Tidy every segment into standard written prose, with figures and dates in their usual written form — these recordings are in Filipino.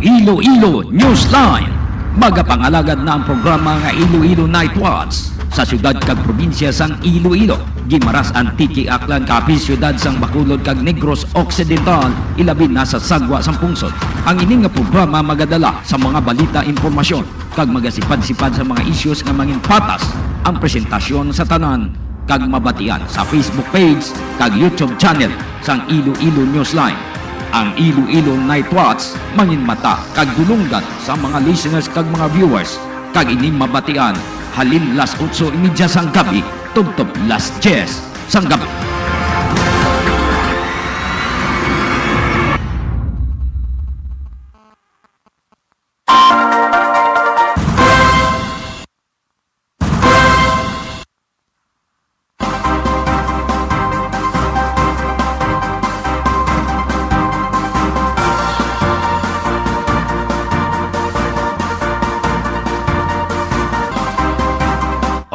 Iloilo Newsline. Magapangalagad na ang programa nga Iloilo Night Watch sa syudad kag probinsya sang Iloilo. Gimaras Antique Aklan kapi syudad sang Bacolod kag Negros Occidental ilabi na sa sagwa sang pungsod. Ang ini nga programa magadala sa mga balita, impormasyon kag magasipad-sipad sa mga issues nga mangin patas. Ang presentasyon sa tanan kag mabatian sa Facebook page kag YouTube channel sang Iloilo Newsline. Ang Iloilo Night Watch mangin mata kag dulunggan sa mga listeners kag mga viewers kag ining mabatian halin las 8:30 sang gabi tubtob las 10 sang gabi.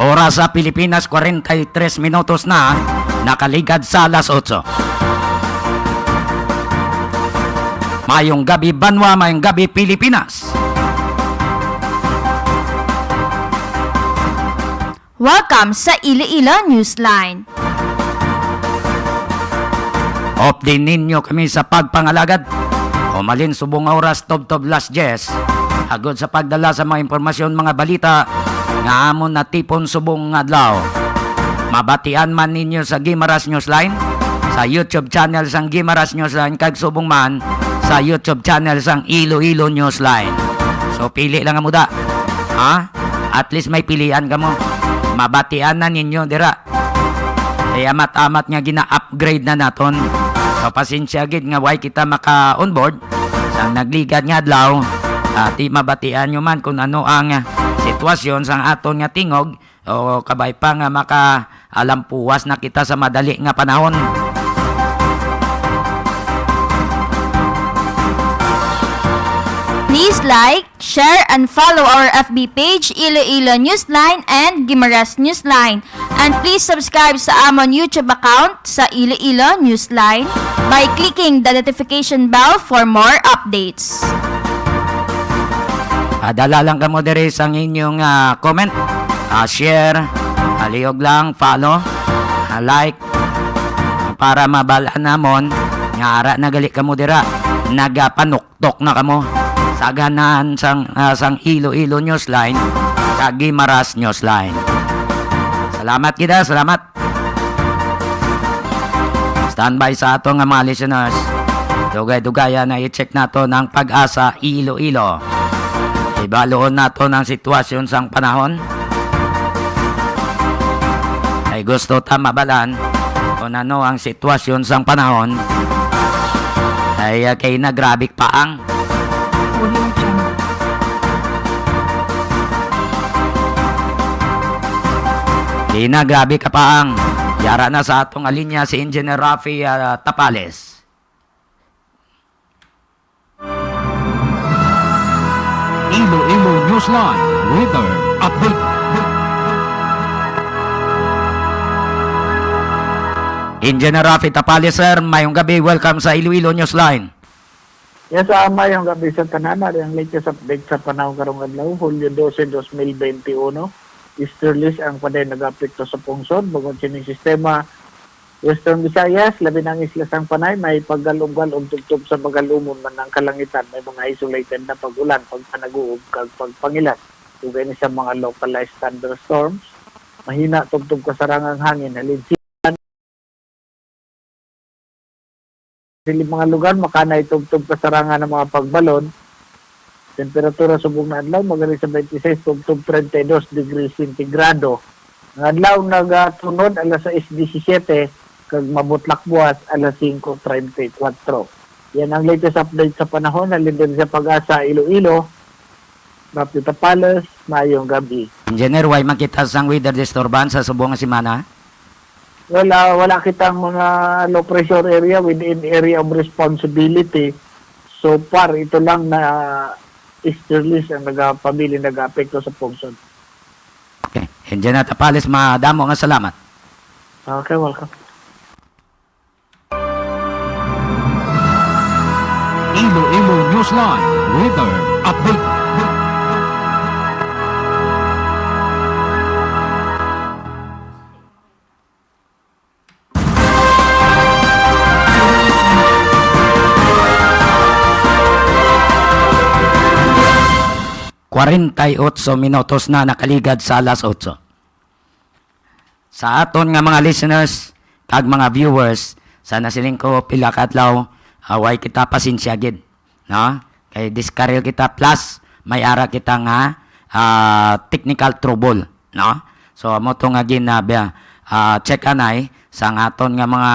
Oras sa Pilipinas, 43 minutos na, nakaligad sa alas 8. Mayong gabi Banwa, mayong gabi Pilipinas. Welcome sa Iloilo Newsline. Update ninyo kami sa pagpangalagad. Umalin subong oras tubtob las 10. Agod sa pagdala sa mga impormasyon, mga balita nga amon na tipon subong adlaw. Mabatian man ninyo sa Gimaras Newsline, sa YouTube channel sang Gimaras Newsline, kag subong man sa YouTube channel sang Iloilo Newsline. So pili lang ang muda. Ha? At least may pilian ka mo. Mabatian na ninyo dira. Kaya amat-amat nga gina-upgrade na naton. So pasensya gid nga way kita maka-onboard sang nagligad nga adlaw. Di mabatian nyo man kung ano ang sitwasyon sang aton nga tingog o kabay pa nga makaalampuwas na kita sa madali nga panahon. Please like, share, and follow our FB page, Iloilo Newsline and Gimaras Newsline. And please subscribe sa amon YouTube account sa Iloilo Newsline by clicking the notification bell for more updates. Dala lang ka mo diri sang inyong comment, share, liog lang, follow, like, para mabalaan namon nga ara nagali ka mo dira, nagapanuktok na ka mo sa ganahan sang Iloilo Newsline kag Gimaras Newsline. Salamat kita, salamat. Standby sa ato nga mga listeners. Dugay-dugaya na i-check nato ng Pag-asa Iloilo. Ibaloon nato ng sitwasyon sang panahon. Ay gusto ta mabalan kung ano ang sitwasyon sang panahon. Ay kay nagrabik paang. Di na grabe ka paang. Yara na sa atong alinya si Engineer Rafi Tapales. Iloilo Newsline Weather Update. Engineer Rafi Tapales, sir, mayong gabi. Welcome sa Iloilo Newsline. Yes, mayong gabi sa tanana. Ang latest update sa panahon karong adlaw, Hulyo 12, 2021. Easterlies ang paday nag-apekto sa pungsod. Bagon sining sistema, Western Visayas, labi ng isla sang Panay, may paggalumgal o tugtog sa magalumon man ng kalangitan. May mga isolated na pag-ulan, pagpanaguog, kag pagpangilat. Tugay ni sa mga localized thunderstorms. Mahina tugtog kasarangang hangin. Halinsilan. Sili mga lugar, makanay tugtog kasarangan ng mga pagbalon. Temperatura subong na adlaw magaling sa 26 tugtog 32 degrees centigrado. Ang adlaw nagatunod alas 6:17 kag mabutlak buwas alas 5:34. Yan ang latest update sa panahon halin din sa Pag-asa Iloilo. Rafi Tapales, mayong gabi. Engineer, way makita sang weather disturbance sa subong nga semana? Wala kitang mga low pressure area within area of responsibility. So far ito lang na easterlies ang nag-apekto sa pungsod. Okay. Engineer Tapales, madamo nga salamat. Okay, welcome. Iloilo Newsline Weather Update. Minutos na nakaligad sa alas 8. Sa aton nga mga listeners kag mga viewers, sana siling ko pila ka adlaw away kita pasensya gid, no? Kay diskarel kita plus may ara kita nga technical trouble, no? So amo to nga check anay sa aton nga mga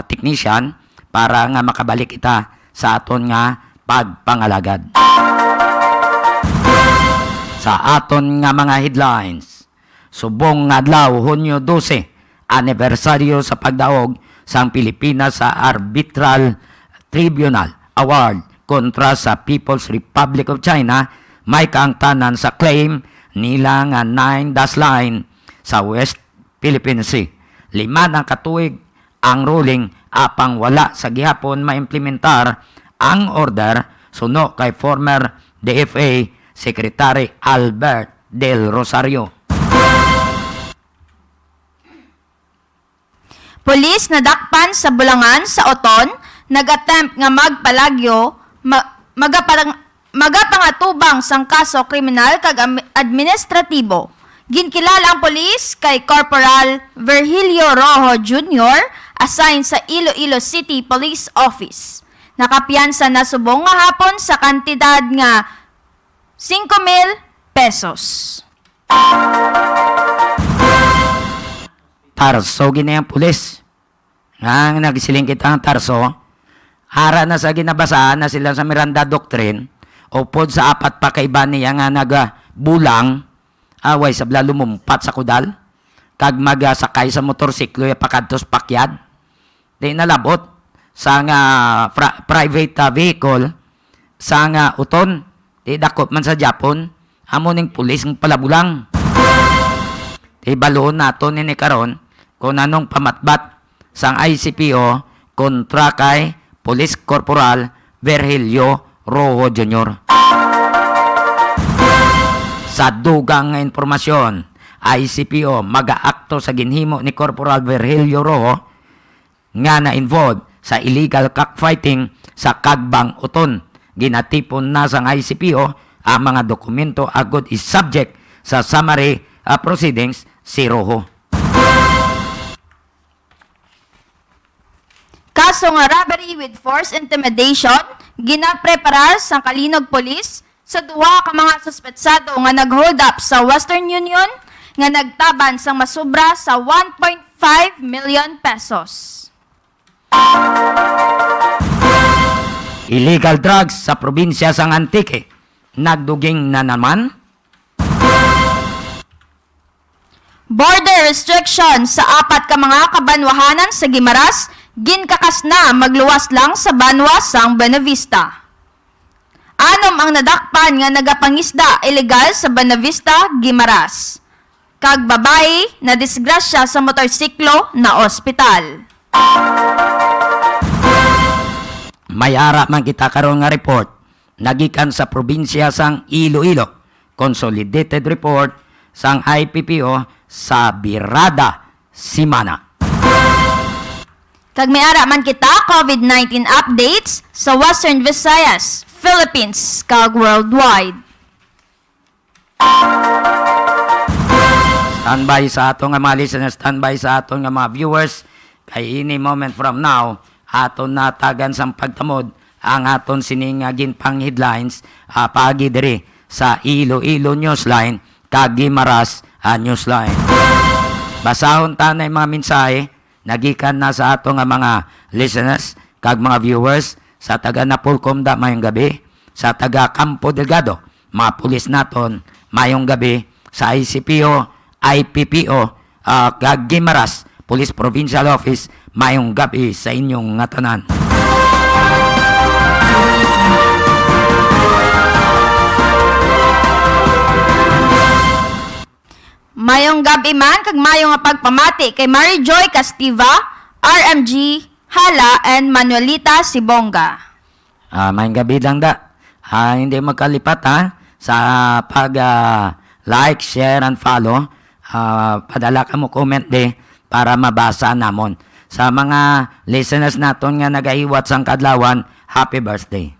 technician para nga makabalik kita sa aton nga pagpangalagad. Sa aton nga mga headlines, subong nga adlaw Hunyo 12, anibersaryo sa pagdaog sang Pilipinas sa Arbitral Tribunal Award kontra sa People's Republic of China, may kaangtanan sa claim nila nga 9 dash line sa West Philippine Sea. 5 na katuig ang ruling apang wala sa gihapon maimplementar ang order suno kay former DFA Secretary Albert Del Rosario. Pulis nadakpan sa Bulangan sa Oton, nag-attempt nga magpalagyo, magapangatubang sang kaso kriminal kag administratibo. Ginkilala ang pulis kay Corporal Virgilio Rojo Jr. assigned sa Iloilo City Police Office. Nakapiyansa na subong nga hapon sa kantidad nga 5,000 pesos. Tarso ginayang pulis. Ang nagsiling kita ang Tarso, ara na sa ginabasaan na sila sa Miranda Doctrine, upod sa 4 pa kaiba niya nga nagabulang, away sabla lumumpat sa kudal, kag magasakay sa motorsiklo ya pakadtos pakyad, di nalabot sa nga private vehicle, sa nga uton, di dakop man sa Japon, amo ning pulis ng palabulang. Di baloon nato ni karon kung anong pamatbat sang ICPO kontra kay Police Corporal Virgilio Rojo Jr. Sa dugang nga informasyon, ICPO mag-aakto sa ginhimo ni Corporal Virgilio Rojo nga na-involved sa illegal cockfighting sa Kagbang Uton. Ginatipon na sang ICPO ang mga dokumento agad is subject sa summary proceedings si Rojo. Kaso nga robbery with force intimidation, ginapreparar sang Kalinog Police sa duha ka mga suspetsado nga nag-hold up sa Western Union nga nagtaban sang masubra sa 1.5 million pesos. Illegal drugs sa probinsya sang Antique, nagduging na naman. Border restriction sa 4 ka mga kabanwahanan sa Guimaras, ginkakas na magluwas lang sa banwa sang Buenavista. Anom ang nadakpan nga nagapangisda ilegal sa Buenavista, Guimaras. Kag babae na disgrasya sa motorsiklo na ospital. May ara man kita karon nga report nagikan sa probinsya sang Iloilo. Consolidated report sang IPPO sa Birada, Simana. Kag may ara man kita COVID-19 updates sa Western Visayas, Philippines, kag worldwide. Standby sa ato nga mga listeners, standby sa ato nga mga viewers. Kay any moment from now, aton natagan sang pagtamod ang aton siningagin pang headlines paagi diri sa Iloilo Newsline kag Guimaras Newsline. Basahon ta na mga mensahe nagikan na sa ato nga mga listeners kag mga viewers sa taga Napolcom mayong gabi, sa taga Campo Delgado, mga pulis naton mayong gabi, sa ICPO, IPPO kag Guimaras Police Provincial Office mayong gabi sa inyong nga tanan. Mayong gabi man kag mayong nga pagpamati kay Mary Joy Castiva, RMG, Hala, and Manuelita Sibonga. May gabi lang da. Hindi magkalipat ha sa pag like, share, and follow. Padala ka mo comment para mabasa namon. Sa mga listeners naton nga nagahiwat sang kadlawan, happy birthday.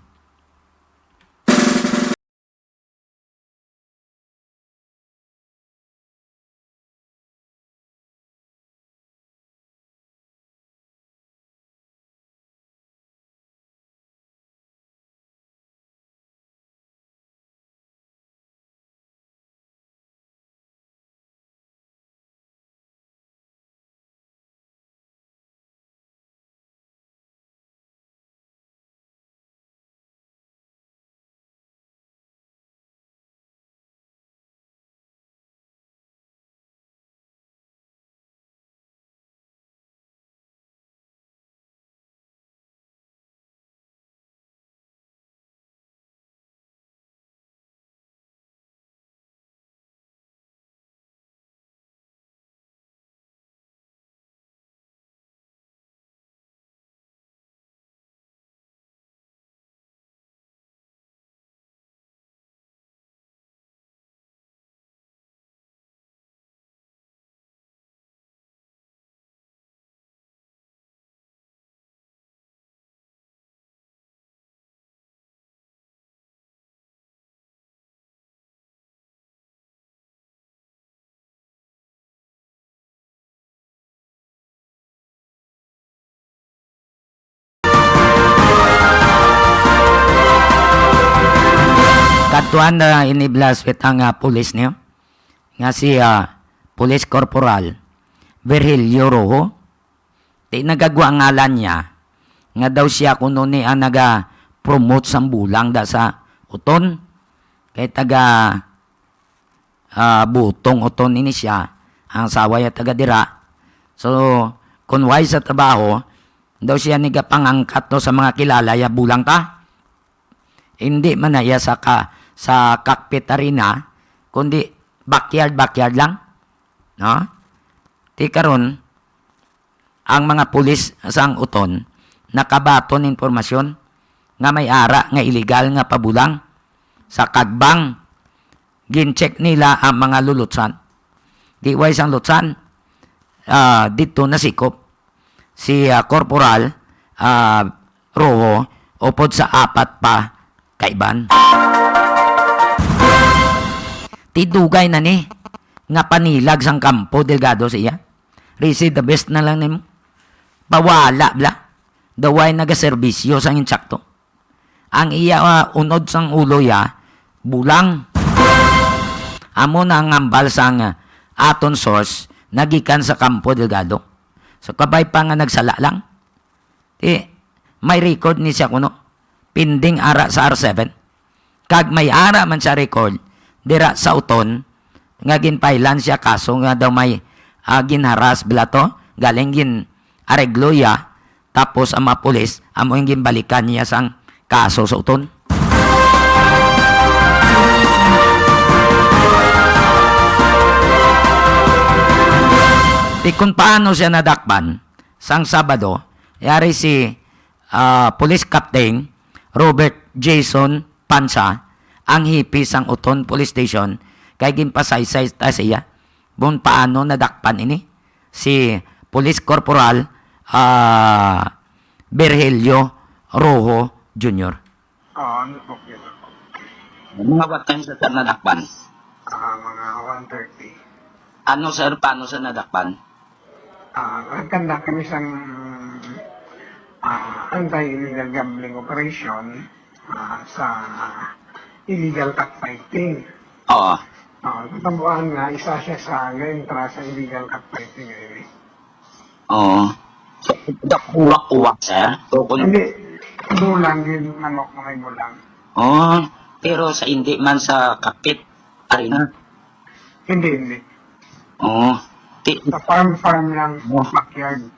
Katuan na iniblas with ang pulis niyo. Nga si Police Corporal Virgilio Rojo. Di nagagwa ang ngalan niya. Nga daw siya kuno ni ang naga-promote sang bulang da sa uton. Kay taga butong uton ini siya. Ang saway at taga dira. So, kunway sa trabaho, daw siya nagapangangkat to sa mga kilala ya bulang ta. Hindi man na iya sa cockpit arena, kundi backyard lang. No? Di karon ang mga pulis sang uton nakabaton informasyon nga may ara nga illegal nga pabulang sa kagbang. Gincheck nila ang mga lulutsan. Di way sang lutsan dito nasikop si Corporal Rojo upod sa 4 pa kaiban. Tidugay na ni nga panilag sang Campo Delgado siya. Risi the best na lang nimo. Pawala bla. Daway nagaserbisyo sang insakto. Ang iya unod sang ulo ya bulang. Amo na ang ambal sang aton source nagikan sa Campo Delgado. So kabay pa nga nagsala lang. May record ni siya kuno. Pinding ara sa R7. Kag may ara man sa record dira sa uton nga ginpailan siya kaso nga daw may ginharas blato galing gin areglo ya tapos ang mga pulis amo yung ginbalikan niya sang kaso sa uton. Di kung paano siya nadakpan sang Sabado, yari si Police Captain Robert Jason Pansa ang hipis ang Uton Police Station kay ginpasaysay ta siya. Bun paano nadakpan ini si Police Corporal Virgilio Rojo Jr. Okay. Mga what time sa nadakpan? Mga 1:30. Ano sir, paano sa nadakpan? Nagkanda kami sa anti-illegal gambling operation sa illegal cockfighting. Oo. Tatambuan nga, isa siya sa entra sa illegal cockfighting. Oo. So, kuwak-kuwak sir? Hindi, bulang yun, manok na may bulang. Oo. Pero sa hindi man sa kakit arena? Hindi. Oo. Sa farm lang, backyard.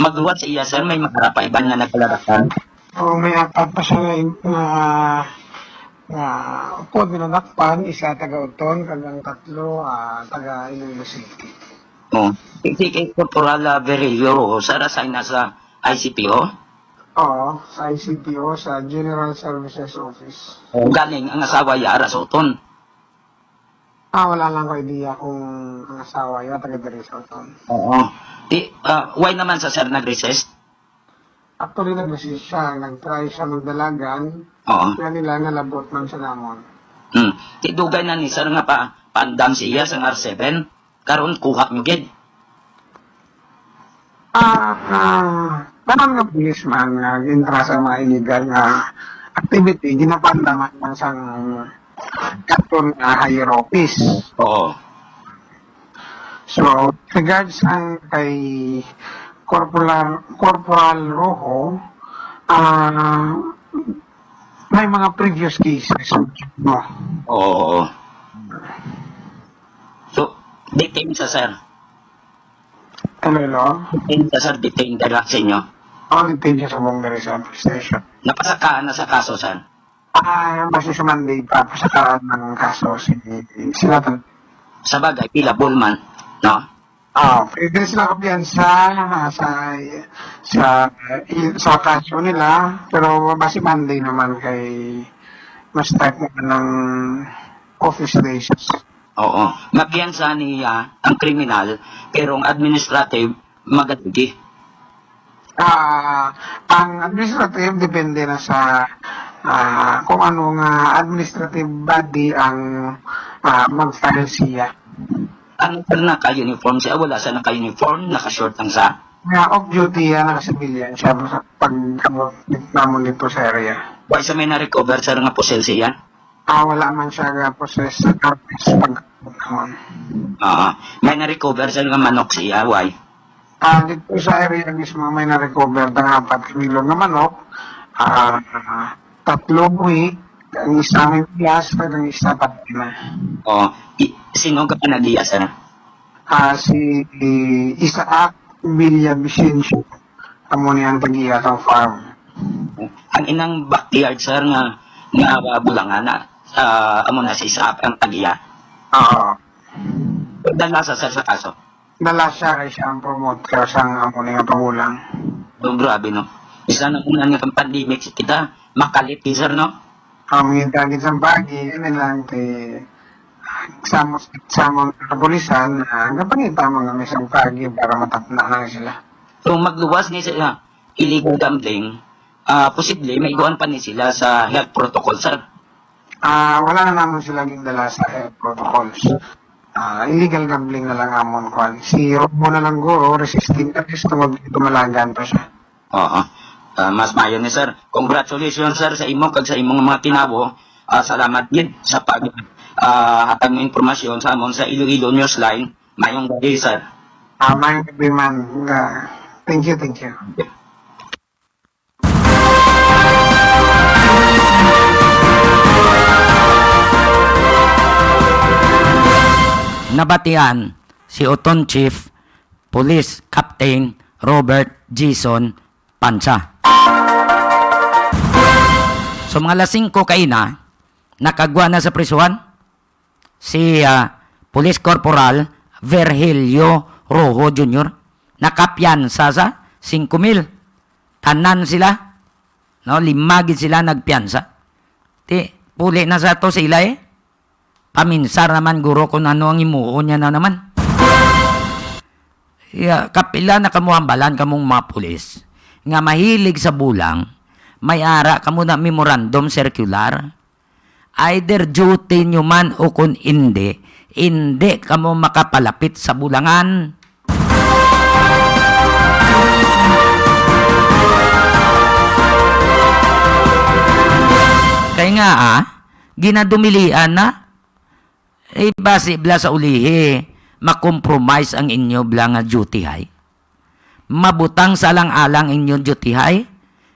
Magluwat sa iya, sir, may makarapaiban nga nagkalarakan. May apat pa siya na upod binanakpan, isa taga-Uton, kagang 3, taga Iloilo City. Si kay Corporal Virgilio, sir, assign na sa ICPO? Oo, sa ICPO, sa General Services Office. O galing ang asawa yara sa uton? Wala lang ko idea kung ang asawa yun, taga-diri sa uton. Oo. Why naman sa sir nag-resist? Actually, nag-resist siya. Nag-try siya magdalagan. Oo. Kaya nila nalabot man sa namon. Tidugay na ni sir nga pandam siya sa R7. Karon kuha mo gid. Parang nga policeman nga gintra sa mga illegal nga activity, ginapandaman man sang katon nga higher office. Oo. So, regards ang kay Corporal Rojo, may mga previous cases, no? Oo. So, detain sa sir. Ano? Detain sa sir, detain direct sa inyo. Detain siya sa buong Rizal Station. Napasakaan na sa kaso sir. Basta sa Monday pa, pasakaan ng kaso sila. Sa bagay, pila Bullman, no? Pwede sila kapiyansa sa kaso nila, pero basta Monday naman kay mas type naman ng office days. Oo. Mapiyansa niya ang kriminal, pero ang administrative, magatigi. Ang administrative depende na sa kung anong administrative body ang mag-file siya. Ano pa naka-uniform siya? Wala siya naka-uniform, naka-short lang sa... Off-duty naka-civilian siya sa pag-abot namon dito sa area. Why sa may na-recover sir nga posel siya? Wala man siya process sa pag-abot namon. May na-recover siya nga manok siya, why? Dito sa area mismo may na-recover ng 4 kilo na manok, 3 week, ang isa may plus, pero ang isa pati na. Sino ka pa nag-iya sir? Si Isaac Villa Vicencio, amo niyang tag-iya sa farm. Ang inang backyard sir nga bulangan na, amo na si Isaac ang tag-iya. Dala sa sir sa kaso? Dala siya kay siya ang promoter sang amo niyang pagulang. Grabe no. Isa na una nga kang pandemic kita, makalit sir no? Ang hintagin sa bagi, lang sa kapulisan, napangita mga misang pagi para matapna na sila. So magluwas ni sila illegal gambling, posible may iguan pa ni sila sa health protocol sir. Wala na naman sila gindala sa health protocols. Illegal gambling na lang amon kwan. Si Robo na lang guro, resisting at least tumalagan pa siya. Oo. Mas mayon ni sir. Congratulations sir sa imo kag sa imong mga tinabo. Salamat din sa hatag mo impormasyon sa amon sa Iloilo Newsline. Mayong gabi sir. Mayong gabi man. Thank you. Nabatian si Uton Chief Police Captain Robert Jason Pansa. So mga lasing ko kaina, nakagwa na sa prisuhan si Police Corporal Virgilio Rojo Jr. Nakapiyansa sa 5,000. Tanan sila. No, 5 gid sila nagpiyansa. Puli na sa to sila Paminsar naman guro kung ano ang imuo niya na naman. Kapila na kamuhambalan kamong mga pulis nga mahilig sa bulang, may ara kamo na memorandum circular. Either duty nyo man o kung hindi kamo makapalapit sa bulangan. Kaya nga ginadumilian na base bla sa ulihi, makompromise ang inyo bla nga duty hay. Mabutang sa alang-alang inyo duty hay.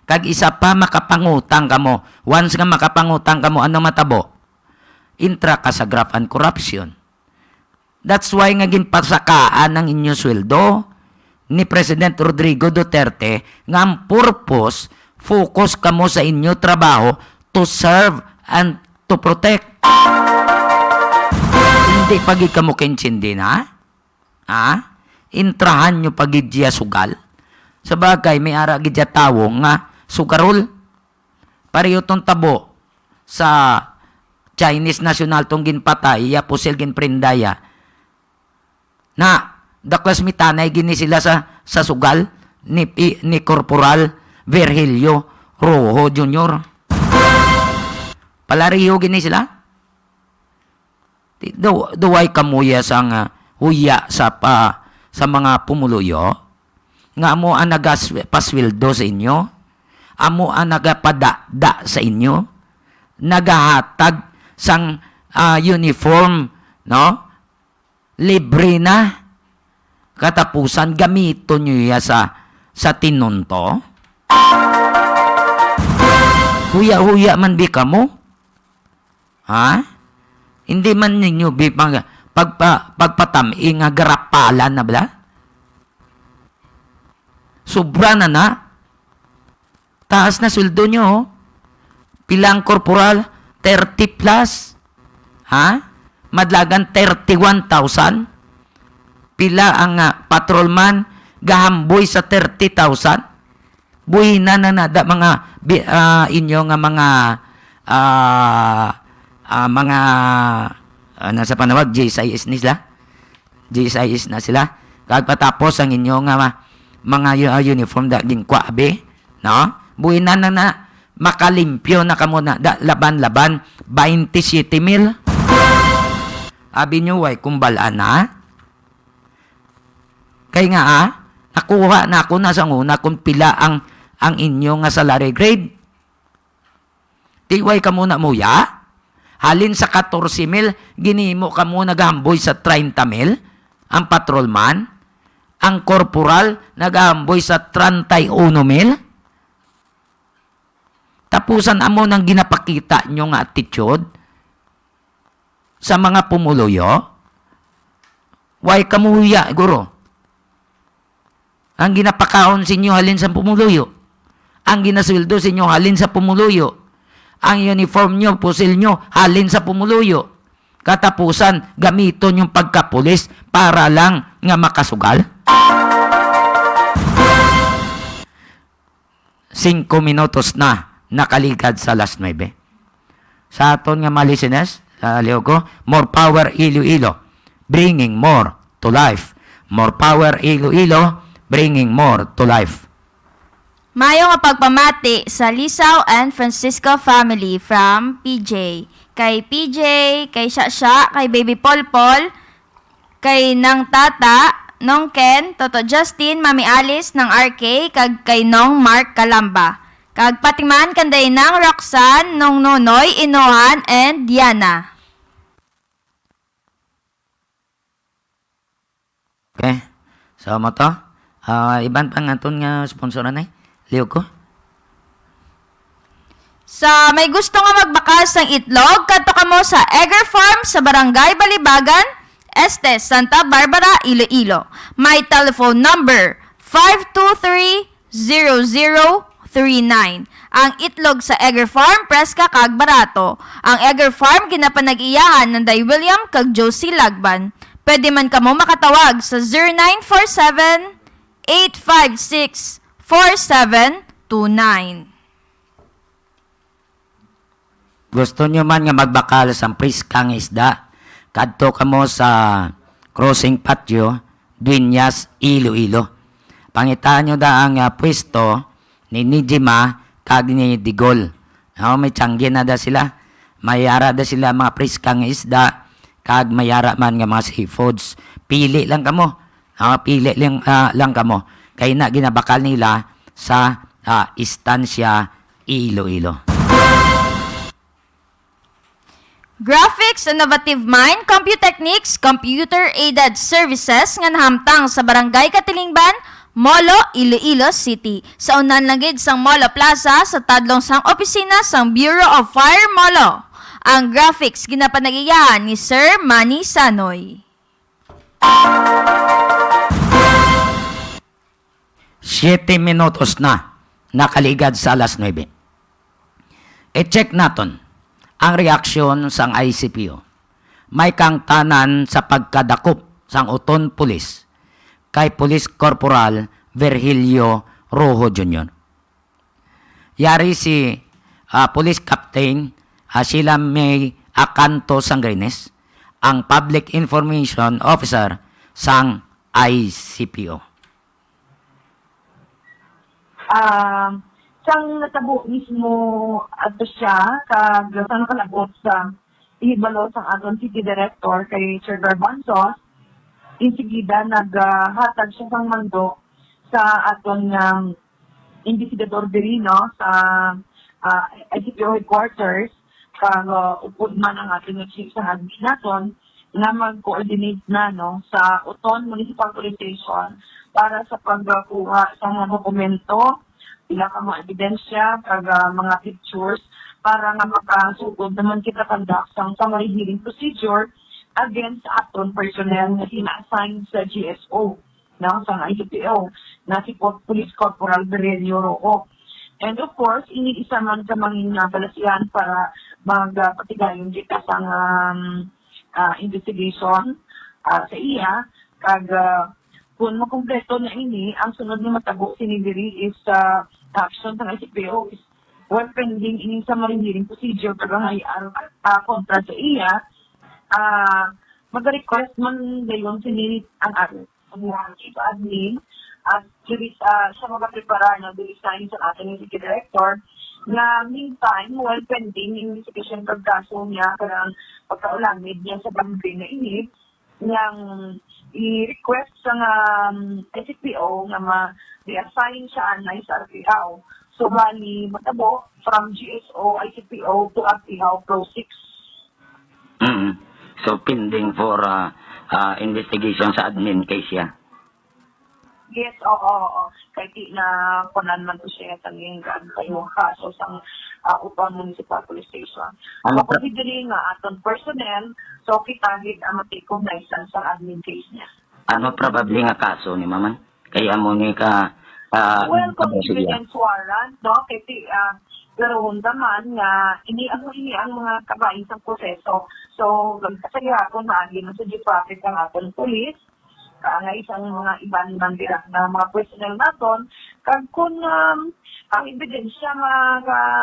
Kag isa pa makapangutang kamo. Once nga makapangutang kamo, ano matabo? Intra ka sa graft and corruption. That's why nga ginpasakaan ang inyo sweldo ni President Rodrigo Duterte nga ang purpose, focus kamo sa inyo trabaho to serve and to protect. Hindi pagid kamo kinchindi na? Intrahan nyo pagid diya sugal. Sa bagay, may ara gidya tawo nga sugarol. Pareho tong tabo sa Chinese national tong ginpatay, ya pusil ginprindaya. Na, daklas mitanay gini sila sa sugal ni Corporal Virgilio Rojo Jr. Palariho gini sila. Duway kamuya sang huya sa mga pumuluyo. Nga mo ang nagapasweldo sa inyo. Amo ang nagapada sa inyo. Nagahatag sang uniform, no? Libre na. Katapusan, gamito nyo ya sa tinunto. Huya-huya man bi kamo? Ha? Hindi man ninyo bi pagpatami nga garapalan na bala? Sobra na. Taas na sweldo nyo. Pilang korporal? 30 plus. Ha? Madlagan 31,000. Pila ang patrolman gahamboy sa 30,000. Buhi na nada mga inyo nga mga nasa panawag JSIS nila. JSIS na sila. Kagpatapos ang inyo nga mga uniform da ginkwabe, no? Buhi na makalimpyo na kamo na laban-laban 27,000. Abi nyo way kumbalaan na. Kaya nga nakuha na ako na sa una kung pila ang inyo nga salary grade. Tiway ka muna muya. Halin sa 14,000, ginimo ka muna gamboy sa 30,000. Ang patrolman. Ang corporal nagamboy sa 31,000. Tapusan amo nang ginapakita nyo nga attitude sa mga pumuluyo. Way kamuya, guro. Ang ginapakaon sa inyo halin sa pumuluyo. Ang ginasweldo sa inyo halin sa pumuluyo. Ang uniform nyo, pusil nyo, halin sa pumuluyo. Katapusan, gamiton yung pagkapulis para lang nga makasugal. 5 minutos na nakaligad sa last 9. Sa aton nga mga listeners, liho ko, more power Iloilo, bringing more to life. More power Iloilo, bringing more to life. Mayo nga pagpamati sa Lisaw and Francisco family from PJ. Kay PJ, kay Shasha, kay Baby Polpol, kay Nang Tata, Nong Ken, Toto Justin, Mami Alice, ng RK, kag kay Nong Mark Kalamba. Kag patiman kanday ng Roxanne, Nong Nonoy, Inohan, and Diana. Okay? So, mo to? Iban pang aton nga sponsoran ay. Liyo ko. Sa may gusto nga magbakas ng itlog, kadto kamo sa Egger Farm sa Barangay Balibagan, Este, Santa Barbara, Iloilo. May telephone number 523-0039. Ang itlog sa Egger Farm, preska kag barato. Ang Egger Farm, ginapanag-iyahan ng Day William kag Josie Lagban. Pwede man kamo makatawag sa 0947-856-4729. Gusto nyo man nga magbakal sa priskang isda, kadto kamo sa crossing patio, Dueñas, Iloilo. Pangitaan nyo da ang pwesto ni Nijima kag ni Digol. May tiyanggi na da sila. Mayara da sila mga priskang isda, kag mayara man nga mga seafoods. Pili lang kamo. Pili lang kamo. Kaya na ginabakal nila sa Istansya, Iloilo. Graphics, Innovative Mind, Computechnics, Computer-Aided Services nga nahamtang sa Barangay Katilingban, Molo, Iloilo City. Sa unan langid sang Molo Plaza sa tadlong sang opisina sang Bureau of Fire Molo. Ang graphics ginapanag-iyahan ni Sir Manny Sanoy. 7 minutos na nakaligad sa alas 9. I-check naton ang reaksyon sang ICPO. May kang tanan sa pagkadakop sang uton pulis kay Police Corporal Virgilio Rojo Jr. Yari si Police Captain Sheila May Acanto Sangrines, ang Public Information Officer sang ICPO. Siyang natabo mismo ato siya, kag sang kalabot sa ihibalo sang aton City Director kay Sir Garbanzos, insigida naghatag siya sang mando sa aton investigador Berino sa ICPO headquarters, kag upod man ang ating chief sa admin naton na mag-coordinate na sa Uton Municipal Police Station para sa pagkuha sa mga dokumento, pila ka mga ebidensya, kag mga pictures, para nga makasugod naman kita conduct sang summary hearing procedure against sa aton personnel na sina-assign sa GSO sa ICPO na si Police Corporal Berelio Rojo. And of course, iniisa man sa mga balasihan para magpatigayon kita sa investigation sa iya. Kag kung makumpleto na ini, ang sunod na matabo sinibiri is action ng ICPO is while pending ini summary hearing procedure kag kontra sa iya, mag-request man dayon sinili ang chief admin at siya mag-prepare na design sa ating City Director na meantime, while pending investigation kag kaso niya karang pagkaulamid niya sa bangkay na init, niyang i-request sa ICPO na ma-reassign siya na sa RPO. So, bali, matabo from GSO, ICPO to RPO Pro 6. So, pending for investigation sa admin case yan. Yes, oo. Kahit na kunan man to siya tanging kayong kaso sa Uton Municipal Police Station. Ano Ako dili nga aton personnel, so kita gid ang matikong license sa admin case niya. Ano probably nga kaso ni Maman? Kaya mo ni ka... Well, convenience warrant, kasi pero hundaman nga ini ang mga kabayin sa proseso. So, kasi ako naagin sa department ng aton police, nga isang mga iban bandira na mga personnel naton, kag kung ang ebidensya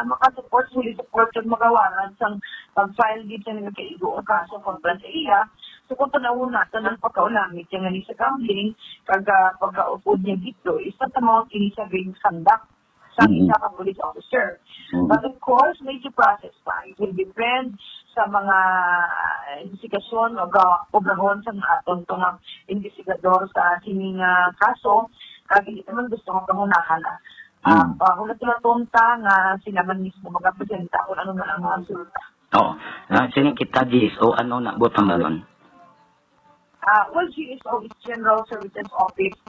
makasupport, fully supported magawaran sang pag-file dito nga kaigo o kaso kontra sa iya. So kung tanawon natin ang pagkaulamit yung nga sa gambling, kag pagkaupod niya dito, isa tamawag kini sa being conduct sa isa ka police officer. But of course, may due process pa. It will depend sa mga investigasyon o obrahon sa aton itong investigador sa sining kaso. Kag hindi naman gusto ko pangunahan na. Kung natulatunta nga sila man mismo mag-presenta kung ano man ang mga resulta. Oo. Sining kita GSO, ano na butang balon? Well, GSO is General Services Office.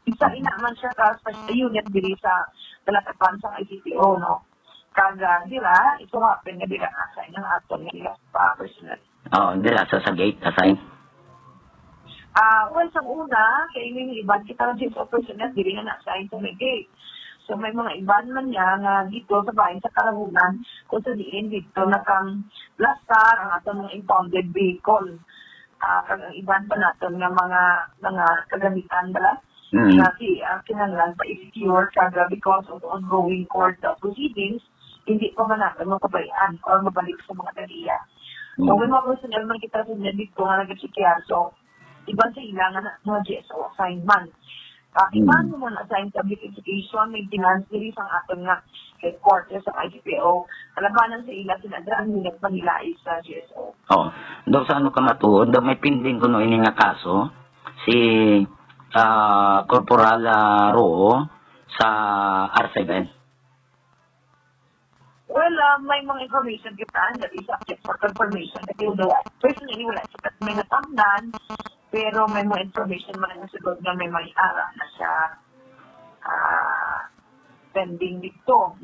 Isa inaman siya ka sa unit diri sa Talatapan sa ICPO, Kaga, dila, ito happen nga dila assign ng aton nga pa personal. Oo, dila sa gate assign. Well, sa una, kaya yung iban kita ng GSO personnel, dili nga na-assign sa may gate. So, may mga iban man niya nga dito sa bayan sa Kalahunan, kung sa diin dito nakang-blastar ang aton mga impounded vehicle. Kag ang iban pa natin nga mga kagamitan bala. Kinanglan pa i-secure kaga because of ongoing court proceedings, hindi pa man natin makabayaan or mabalik sa mga taliya. So, may mga personal man kita sa dito nga nag-checkar. So, iban sa ilangan na mga GSO assignment. Iban mo na assign public education, maintenance, diri sang aton nga headquarters sa ICPO. Kalabanan sa ila, sinadaan nila pa nila sa GSO. Oo. Daw sa ano ka matuod, daw may pending kuno ini nga kaso, si Corporal Rojo sa R7. Well, may mga information kita that is subject for confirmation. Kasi personally, wala siya may natangnan, pero may mga information man na siguro na may ara na siya pending dito,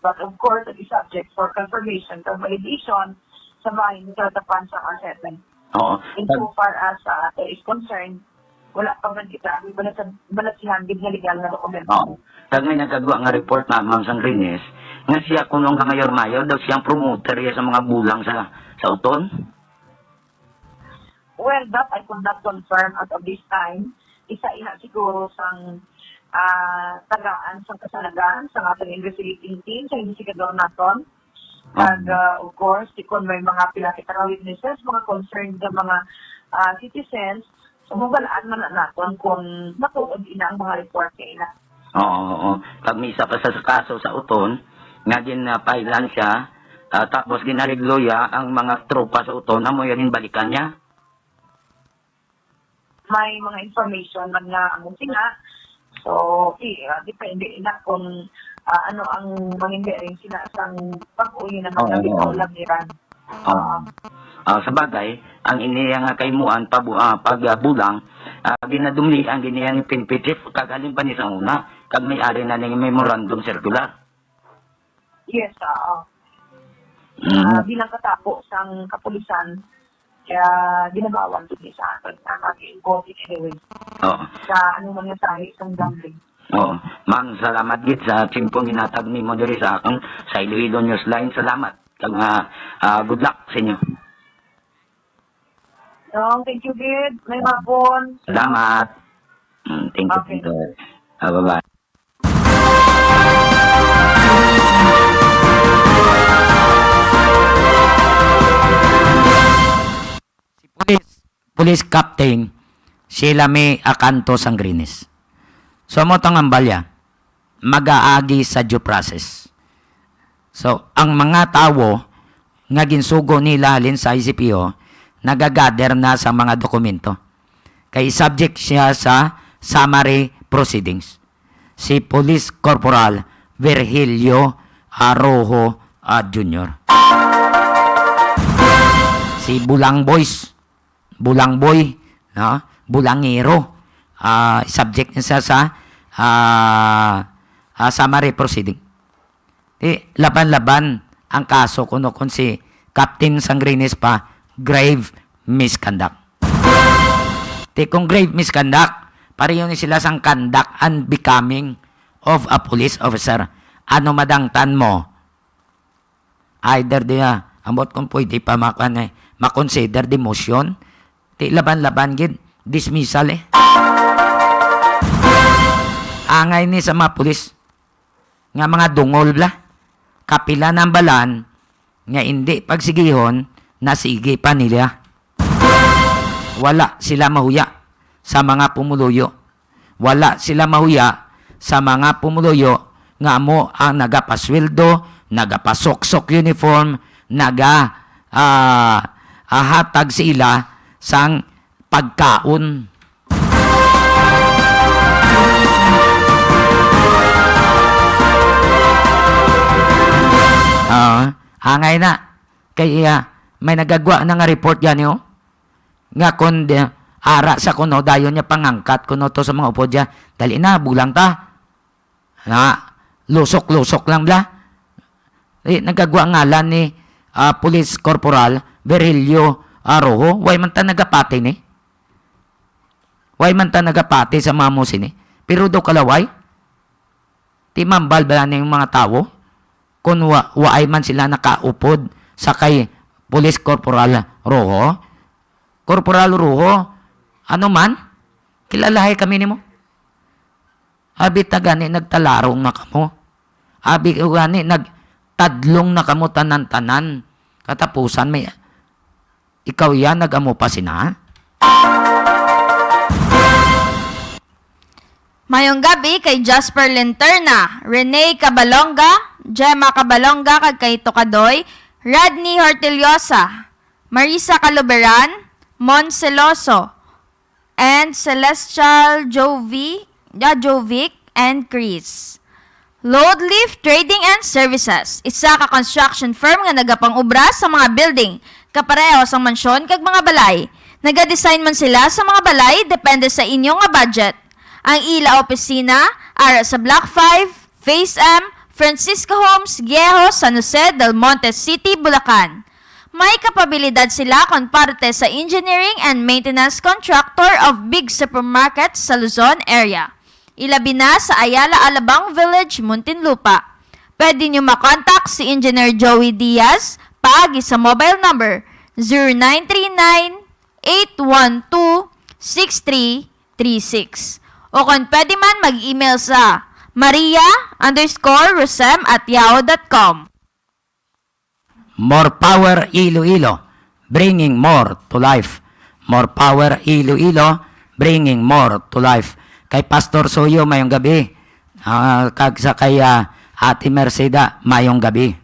But of course, it is subject for confirmation or validation sa bayan ng Talatapan sa R7. Oo. Insofar as is concerned, wala pa man kita, balasihan din na legal na dokumento. Oo. Kag may nagagawa nga report na Ma'am Sangrines, nga siya kunong kamayor-mayor, daw siyang promoter sa mga bulang sa Uton. Well, that I could not confirm out of this time. Isa siguro sang tagaan sa kasanagan sa ating investigating team sa investigador naton. And of course, kung may mga pilakita na witnesses, mga concerned na mga citizens, sumugalaan man na naton kung matuod ina ang mga report nila. Oo. Pag may isa pa sa kaso sa Uton, nga ginapailan siya, tapos ginarigloya ang mga tropa sa Uton, amo yan balikan niya. May mga information man nga ang singa. So, depende na kung ano ang mangyayari sila sa pag-uwi ng mga bitaw niran. Sa bagay, ang iniya nga kaymuan pagbulang, ginadumli ang giniyang pinpitit kagaling pa ni sa una, kag may-ari na ng memorandum circular. Yes, bilang katapo sang kapulisan, kaya ginagawa din sa atin na mag-involve anyway sa anong mangyayari sa gambling. Ma'am, salamat gid sa timpong ginatag ni mo diri sa akong sa Iloilo Newsline. Salamat. Kag good luck sa inyo. Thank you, Gid. May mapon. Salamat. Thank you. Okay. Bye-bye. Police Captain Sheila May Acanto Sangrines. So mo tong ambalya, mag-aagi sa due process. So ang mga tawo nga ginsugo nila halin sa ICPO, nagagather na sa mga dokumento. Kay subject siya sa summary proceedings. Si Police Corporal Virgilio Arrojo Jr. Si Bulang Boy, Bulangero, subject niya sa summary proceeding. Laban-laban ang kaso kuno kung si Captain Sangrines pa grave misconduct. Kung grave misconduct, pareho ni sila sang conduct unbecoming of a police officer. Ano madangtan mo? Either ambot kung pwede pa makonsider demotion, laban-laban gid dismissal angay ni sa mga pulis nga mga dungol bla kapila ng balan nga hindi pagsigihon nasigi pa nila. Wala sila mahuya sa mga pumuluyo. Wala sila mahuya sa mga pumuluyo nga mo ang nagapasweldo, nagapasoksok uniform, hatag sila sang pagkaon. Angay na. Kaya may nagagwa na nga report yan yo. Nga kung ara sa kuno, dayon niya pangangkat kuno to sa mga upo dyan. Dali na, bulang ta. Lusok-lusok lang bla. Nagagwa ngalan ni Police Corporal Virgilio Arrojo. Way man ta nagapati ni. Way man ta nagapati sa mga musin ni. Pero do kalaway. Timambal ba na yung mga tao? Kung waay man sila nakaupod sa kay Police Corporal Rojo. Corporal Rojo, ano man, kilalahay kami ni mo. Abi ta gani nagtalarong na kamo. Abi gani nagtadlong na kamo tanan-tanan. Katapusan may ikaw yan nagamo pa sina. Mayong gabi kay Jasper Linterna, Rene Cabalonga, Gemma Cabalonga, kag kay Tokadoy, Radney Hortillosa, Marisa Caluberan, Mon Celoso, and Celestial Jovic, and Chris. Load Lift Trading and Services, isa ka construction firm nga nagapang-ubra sa mga building, kapareho sa mansyon kag mga balay. Nagadesign man sila sa mga balay, depende sa inyong nga budget. Ang ila opisina ara sa Block 5, Phase M, Francisco Homes, Viejo, San Jose del Monte City, Bulacan. May kapabilidad sila kung parte sa engineering and maintenance contractor of big supermarkets sa Luzon area. Ilabi na sa Ayala Alabang Village, Muntinlupa. Pwede nyo makontak si Engineer Joey Diaz paagi sa mobile number 0939-812-6336 O kung pwede man mag-email sa maria_rosem@yahoo.com. More Power Iloilo, bringing more to life. More Power Iloilo, bringing more to life. Kay Pastor Soyo, mayong gabi. Kag sa kay Ate Merceda, mayong gabi.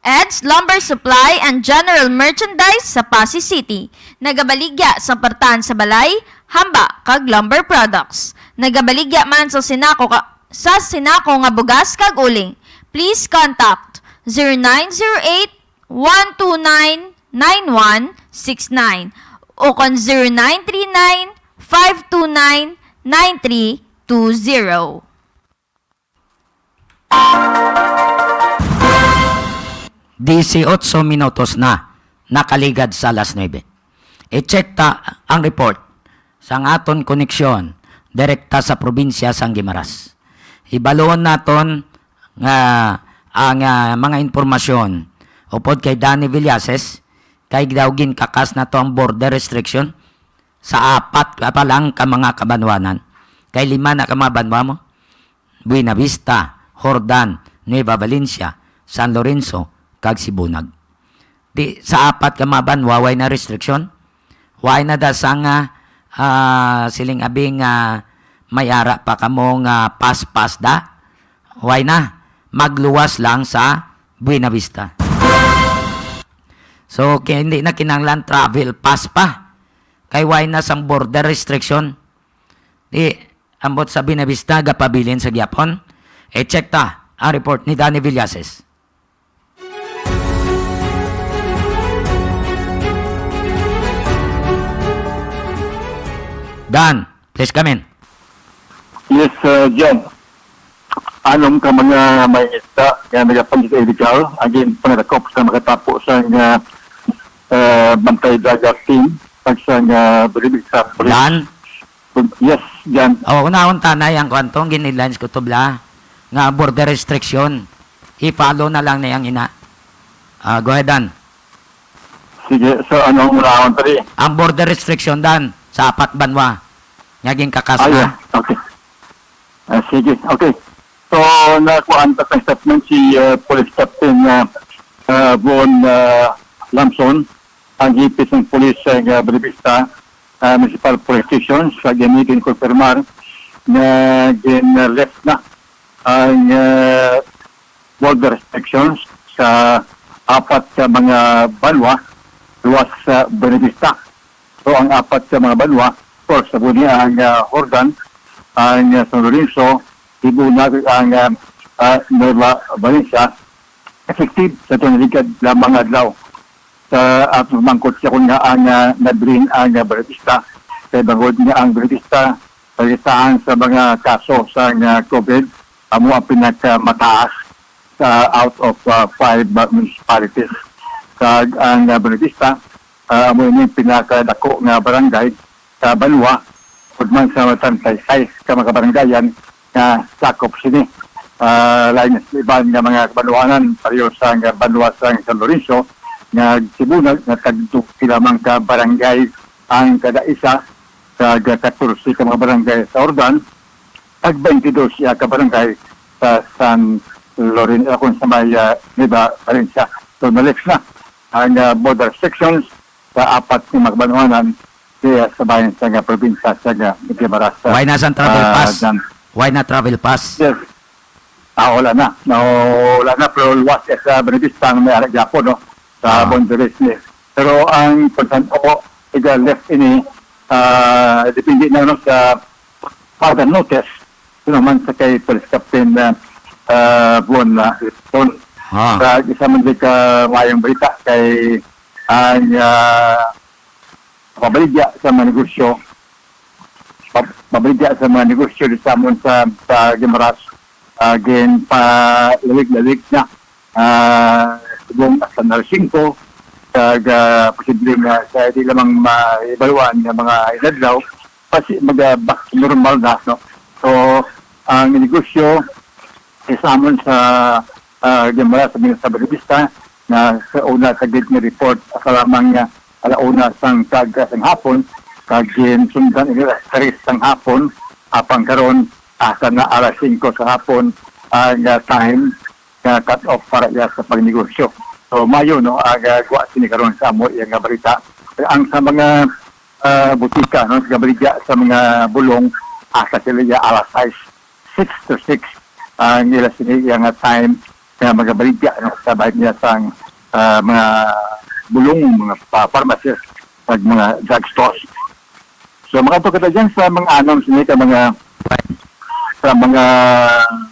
Ed's Lumber Supply and General Merchandise sa Pasig City. Nagabaligya sa pertan sa balay, hamba kag lumber products. Nagabaligya man sa sinako nga bugas kag uling. Please contact 0908-129-9169 o kon 0939-529-9320. 18 minutos na nakaligad sa alas 9. I-check ta ang report sa aton koneksyon direkta sa probinsya sang Guimaras. Ibaluon naton nga ang mga informasyon upod kay Danny Villases kay daw kakas na to ang border restriction sa 4 pa lang ka mga kabanwanan. Kay 5 na ka mga banwa mo. Buena Vista, Jordan, Nueva Valencia, San Lorenzo, kag Sibunag. Di sa 4 ka mga banwa way na restriction. Way na da sang siling abing mayara pa kamo nga pas da. Way na magluwas lang sa Buena Vista. So, hindi na kinanglan travel pass pa. Kay way na sang border restriction. Di, ambot sa Buena Vista, gapabilin sa Gyapon. Check ta ang report ni Danny Villases. Dan, please come in. Yes, Jan. Anom ka mga may isda nga nagapan sa illegal, again, panadakop sa makatapo sa nga bantay dagat team, pag sa nga bilibig sa police. Dan, Yes, Jan. unahon tanay ang kwantong ginilans ko tubla nga border restriction. I-follow na lang na yung ina. Go ahead, Dan. Sige, so anong round tadi? Ang border restriction, Dan, sa 4 banwa. Naging kakas Yeah. na. Okay. Sige, okay. So, nakuhaan pa ng statement si Police Captain Von Lamson, ang hipis ng police sa Belivista Municipal Police Station, sa gamitin konfirmar na gin-left na ang border restrictions sa 4 sa mga banwa luwas sa Belivista. So, ang 4 sa mga banwa, of course, sa bunia ang Jordan, ang San Lorenzo, Sibunag, ang Nueva Valencia, effective sa tunaligad lamang adlaw. Sa mangkot siya kung nga ang nabrin ang Belivista. Kaya bangod niya ang Belivista, palitaan sa mga kaso sa COVID, amo ang pinakamataas sa out of 5 municipalities. Sa ang Belivista, amo yung pinakadako nga barangay sa Banwa, kudman sa matantay 6 ka mga barangayan na sakop sini. Lain sa iban nga mga kabanwanan, pareho sa Banwa sa San Lorenzo, nga Sibunag, na tagduk sila mga barangay ang kada isa sa 14 ka mga barangay sa Jordan, tag 22 siya ka barangay sa San Lorenzo, kung sa may Nueva Valencia. So, nalix na ang border sections sa 4 ng mga kabanwanan sa bayan sa probinsya sa Guimaras. Why na sa travel pass? Why na travel pass? Yes. Wala na. Wala na, pero luwas sa Benedista na may arag Japo, no? Sa Bonderes ni. Pero ang pagkanta ko, left ini, depende na no, sa further notice. Ito naman sa kay Police Captain Buon na Stone. Sa isa man din ka mayang balita kay ang pabaligya sa mga negosyo, pabaligya sa mga negosyo di samon sa Guimaras, again pa lalig na subong sa Narsinco, sa posibleng sa di lamang maibaluan ng mga inadlaw kasi mag-back normal na, no? So ang negosyo isamon sa Guimaras sa Belivista na sa una sa gate ni report sa lamang alauna sang kagas ang hapon kagin sundan ini alas 3 ng hapon apang karon asa na alas 5 sa hapon ang time na cut off para ya sa pagnegosyo. So mayo no aga kuha sini karon sa amo yang nga balita ang sa mga butika no sa baligya sa mga bulong asa sila ya alas 6 to 6 ang nila sini yang time na mga baligya no sa bayad niya sa mga bulong mga pharmacies at mga drugstores. So mga to dyan sa mga anom sini ka mga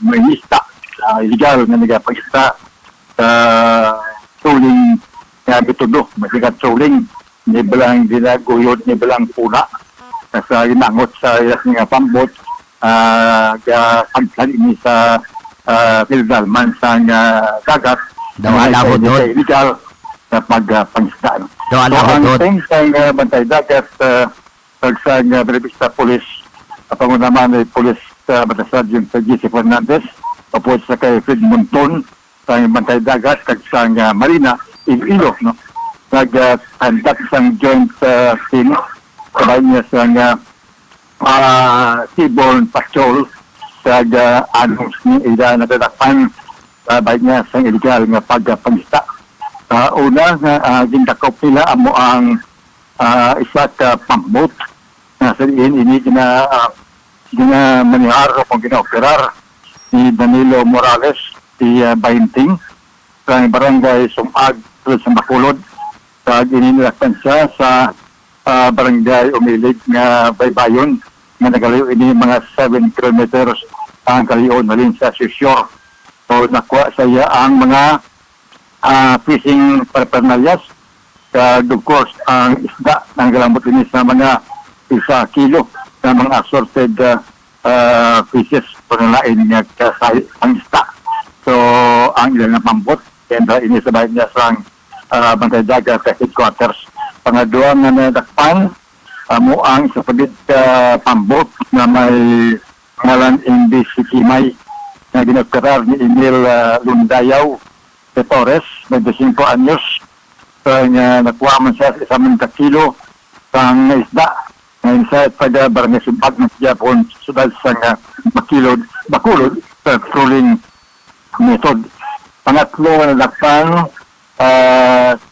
manista illegal na nagapagista sa trolling na bitudo, masikat trolling ni belang dinaguyod ni belang puna sa ginangot sa ilas nga pambot pagkan ini sa Pilgalman sa dagat Dawalahod doon. illegal na pagpangista. Dawalahod doon. So ang sa bantay dagat sa Brevista Police pangunaman ni Police Bata Sergeant G.C. Fernandez upos sa kay Fred Monton sa bantay dagat kag sa Marina Iloilo no nag-conduct sang joint team sabay niya sa seaborne patrol sa anong ida natadakpan sabay niya sa illegal nga pagpangista. Una nga gintakop nila amo ang isa ka pambot na sa ini gina manihar o kung gina-operar ni Danilo Morales si Bainting sa barangay Sumag sa Bacolod sa ininilaktan siya sa barangay Umilig nga Baybayon nga nagalayo ini mga 7 kilometers ang kaliyon halin sa Sisior. So nakuha sa iya ang mga fishing paraphernalias of course ang isda ng galambot ini sa mga 1 kilo na mga assorted fishes panalain niya sa ang isda. So ang ilan na pambot and ini sabay niya sa bantay dagat sa headquarters. Pangadua nga nadakpan amo ang sa pagid pambot na may ngalan MBC Kimay na ginagkarar ni Emil Lundayaw de Torres, 25 anyos. So nakuha man siya sa 1 kilo sang isda ngayon sa pada barangay Sumpag ng Japon sudal sa Bacolod sa trolling method. Pangatlo na nadakpan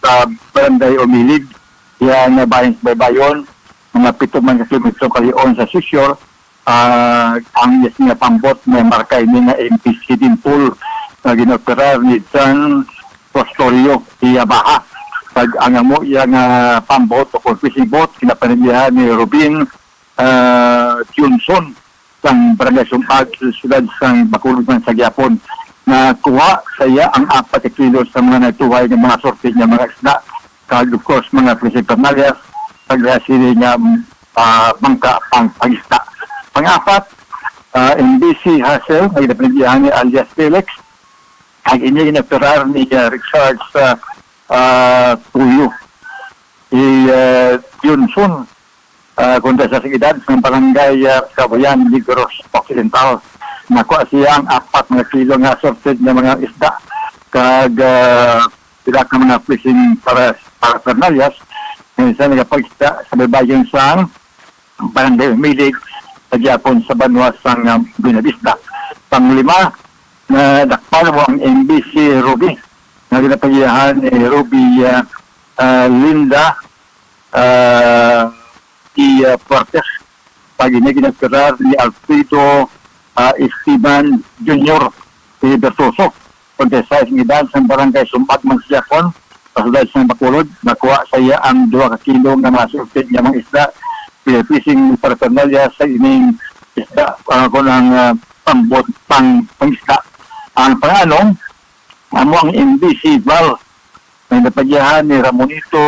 sa barangay Umilig yan na bayon mga 7 man kilometro kalion sa Sisior. Ang yes nga pambot na markay ni nga MPC din pool na ginoperar ni John Prostorio Iyabaha. Pag ang amo yang pambot o fishing boat kinapanagyahan ni Robin Johnson sang barangay Sumpag sudad sang Bacolod man sa Gyapon na kuha sa iya ang 4 kilo sa mga natuhay ng mga sorte niya mga isda kag of course mga fishing panalias pag-asili niya bangka pang-isda. Pang-apat, MBC Hassel, ay napanagyahan ni alias Felix, ang ini ginaperar ni Richard Tuyo. Johnson, kung sa edad ng barangay Kabayan, Ligros Occidental, nakuha siya ang 4 kilo nga assorted na mga isda kag sila ka mga fishing paraphernalias sa nagapag-isda sa babayan sa barangay Umilig sa Japon sa Banwa sang Buenavista. Panglima na dakpan mo ang MBC Ruby na ginapagiyahan ni Ruby Linda Puertes pag ginagkarar ni Alfredo Esteban Jr. si Bertoso pagkasa sa edad sa barangay Sumpag man sa Japon pasudad sa Bacolod nakuha sa iya ang 2 kilo na masultid niya mga isda fishing paraphernalia sa ining isda kung ang pambot pang-isda. Ang pangalong amo ang MBC Val na napagyahan ni Ramonito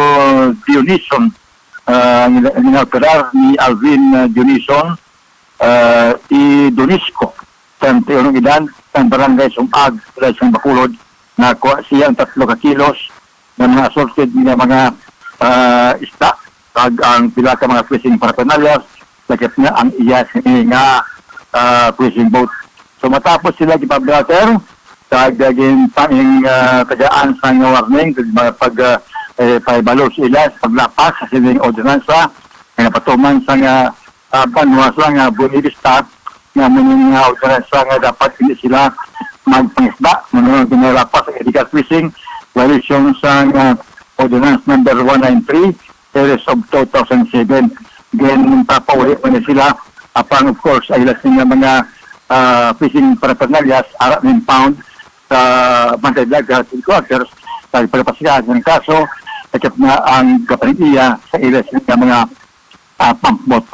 Dionison ang ginagarar ni Alvin Dionison Donisco sa tiyonong edad sa barangay Sumag sa Bacolod na kuha siya ang 3 kilos na mga assorted niya mga isda kag ang pila ka mga fishing paraphernalias sakit nga ang iya nga fishing boat. So matapos sila gipabrater kag gagin panging tagaan sa warning kag mga pag paibalo sila paglapas sa sining ordinansa Kaya patuman sa nga banwa sa nga Bonivista nga mga organisasyon nga dapat hindi sila magpangisda. Manunod pinalapas sa illegal fishing violation sa Ordinance number 193 series of 2007. Again, papaulit pa na sila upang of course ay lasing nga mga fishing paraphernalias arat ng pound sa Bantay Dagat headquarters sa pagpapasigahan ng kaso at na ang kapaniya sa ilas ng mga pump boat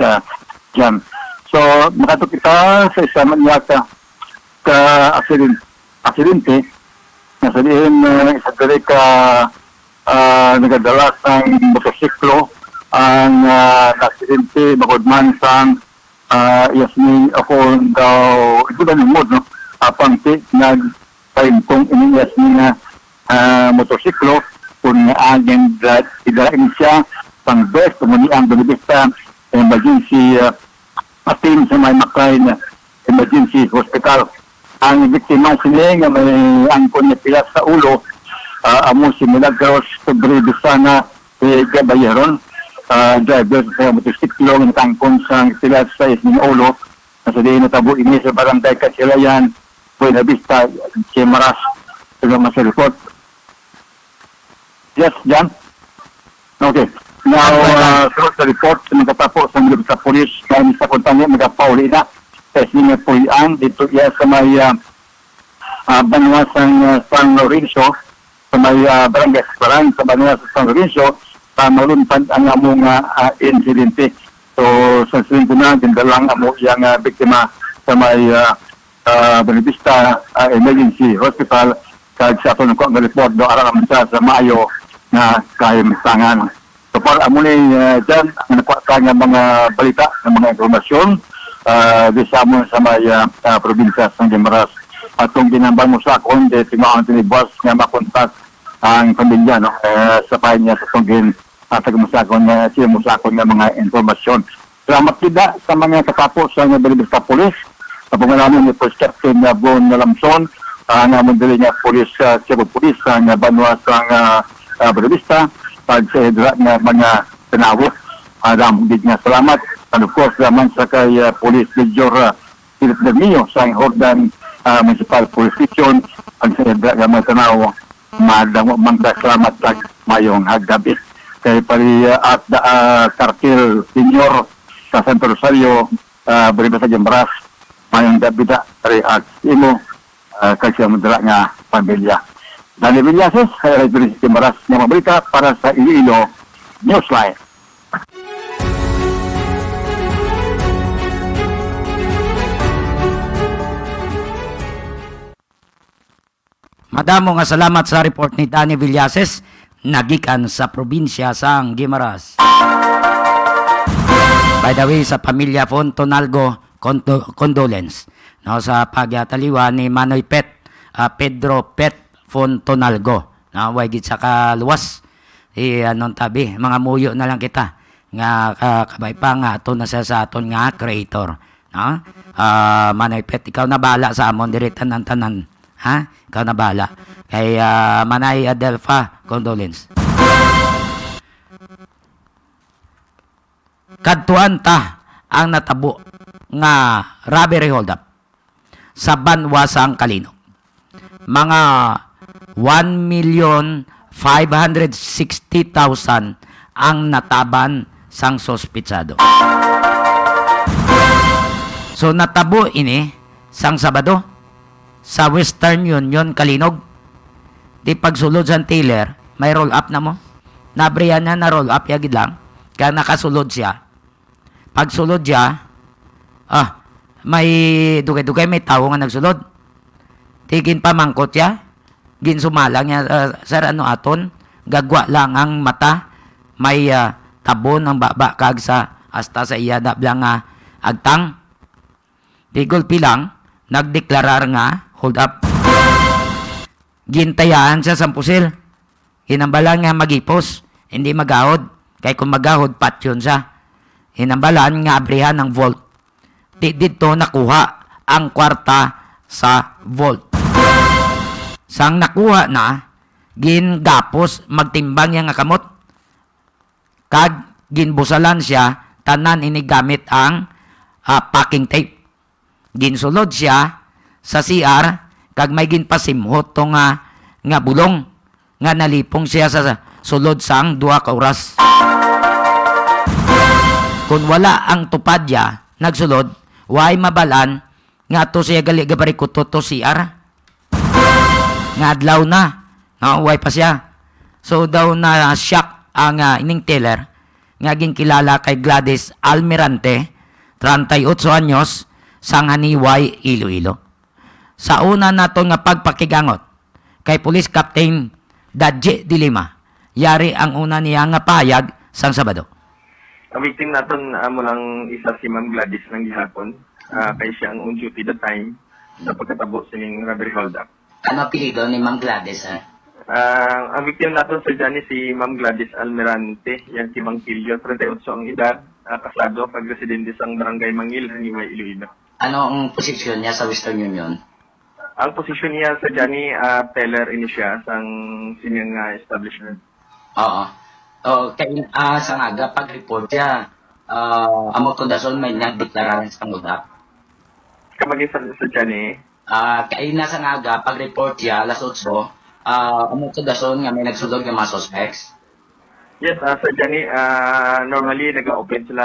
dyan. So, nakato kita sa isa man yata aksidente na sabihin isa dali ka nagadala ng motosiklo ang aksidente bakod man sa Yasmin ako daw ito ba ng mod no? Apang nag-time kong ini Yasmin na motosiklo kung aging idarain siya pang best kumuni ang Bonivista emergency team sa may Maclean Emergency Hospital. Ang biktima sila nga may angkon niya pilas sa ulo amo si Milagros Sobredisana Gabayeron driver sa motosiklo ng tangkon sa pilas sa isang ulo na sa diin natabo ini sa barangay Kasilayan Buena Vista Maras sa mga report. Yes, Jan? Okay. Now, sunod sa report, nagtatapo sa mga sa polis, kaya sa kontanya, magapauli na sa isang pulian, dito iya sa may banwa sa San Lorenzo, sa may barangay Saparang, sa banwa sa San Lorenzo, sa malunpad ang among insidente. So, sa insidente na, dindalang amo iyang biktima sa may Bonivista Emergency Hospital, kaya sa ito ng report, do araw naman siya sa Mayo, na kahimistangan. So para amunay dyan, ang nakuha ka ng mga balita, ng mga informasyon, di sa amon sa may probinsya sa Guimaras. At kung ginambang mo sa akon, di timaon tinibwas nga makontak ang pamilya, no? Sa pahay niya sa tunggin at tagamusakon na siya musakon ng mga informasyon. Salamat kita sa mga katapos sa Bonivista Police, sa pangalaman ni Police Captain Bon Lamson, nga mundali niya Police, Cebu Police, nga banwa sa Bonivista, pag sa hidra nga mga tinawos. Din nga salamat. And of course, naman sa kay Police Major Philip Dermio sa Hordan Municipal Police Station, pag sa hidra nga mga tinawo, madang salamat sa mayong haggabi. Kay pari at Cartel Senior sa Santo Rosario, Bonivista Guimaras, mayong gabi na at imo kasi ang madala nga pamilya. Dani Villases, kaya rin si Guimaras ng mabalita para sa Iloilo Newsline. Madamo nga salamat sa report ni Dani Villases, nagikan sa probinsya sang Guimaras. By the way, sa pamilya Fontonalgo, condolence no, sa pagtaliwa ni Manoy Pedro Pet Fontonalgo. Way gid sa kaluwas. Anong tabi, mga muyo na lang kita. Nga kabay pa nga ato na sa aton nga creator. No? Manoy Pet, ikaw na bala sa amon diritan ng tanan. Ha? Ikaw na bala. Kay Manay Adelfa, condolence. Kadtuan ta ang natabo nga robbery hold up sa banwa sang Kalinog. Mga 1,560,000 ang nataban sang sospitsado. So natabo ini sang Sabado sa Western Union Kalinog. Di pagsulod sa Taylor, may roll up na mo. Nabriyan na na roll up yagid lang. Kaya nakasulod siya. Pagsulod siya, may dugay-dugay may tao nga nagsulod. Tigin pa mangkot siya. Ginsumalang niya, sir, ano aton? Gagwa lang ang mata. May tabon ang baba kag sa hasta sa iya dablang agtang. Tigol pilang, nagdeklarar nga, hold up. Gintayaan siya sa pusil. Hinambalan nga magipos, hindi magahod. Kaya kung magahod, patyon siya. Hinambalan nga abrihan ng vault. Dito nakuha ang kwarta sa vault. Sang nakuha na, gingapos magtimbang niya nga kamot. Kag ginbusalan siya tanan ini gamit ang packing tape. Ginsulod siya sa CR kag may ginpasimhot to nga bulong nga nalipong siya sa sulod sang 2 ka oras. Kung wala ang tupad ya nagsulod, way mabalan nga to siya gali gabarikuto to CR. Nga adlaw na, nga way pa siya. So daw na shock ang ining teller nga ginkilala kay Gladys Almirante, 38 anyos, sang Haniway, Iloilo. Sa una nato nga pagpakigangot kay Police Captain Dadje Dilima, yari ang una niya nga payag sang Sabado. Ang victim natin mo lang isa si Ma'am Gladys ng gihapon. Kay siya ang on duty that time sa pagkatabo sining robbery hold-up. Ano apelido ni Ma'am Gladys? Ang victim natin sa dyan si Ma'am Gladys Almirante, yan si Mang Pilio, 38 ang edad, kasado, pag-residente sa Barangay Mangil, Haniway, Iloilo. Ano ang posisyon niya sa Western Union? Ang posisyon niya sa dyan teller ini siya sa sinyang establishment. Oo. Kaya sa naga, pag-report niya, amo ko dason may nagdeklarahan sa pangudap. Kamagin sa dyan Kaya nasa naga, pag-report niya, alas 8, amo ko dason nga may nagsulog ng mga suspects. Yes, sa dyan normally nag-open sila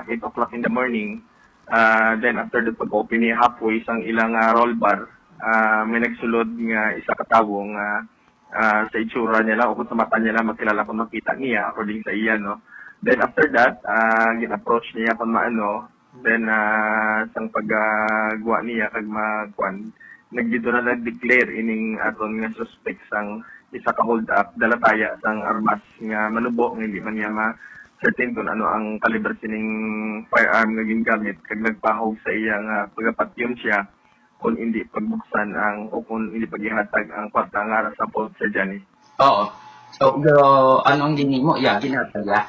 8 o'clock in the morning. Then after the pag-open niya halfway sang ilang roll bar, may nagsulod nga isa katawong sa itsura nila o kung sa mata nila magkilala kung makita niya according sa iya, no. Then after that, gin-approach niya kung maano, then sang paggawa niya kag magkuan, nagdito na nag-declare ining aton nga suspect sang isa ka hold up dalataya sang armas nga manubo nga hindi man niya ma-certain kung ano ang caliber sining firearm nga gingamit kag nagpahog sa iya nga pagapatyon siya kung hindi pagbuksan ang o kung hindi paghihatag ang kwarta nga sa post sa dyan. Oo. So, anong ginimo? Ya, ginatag ya?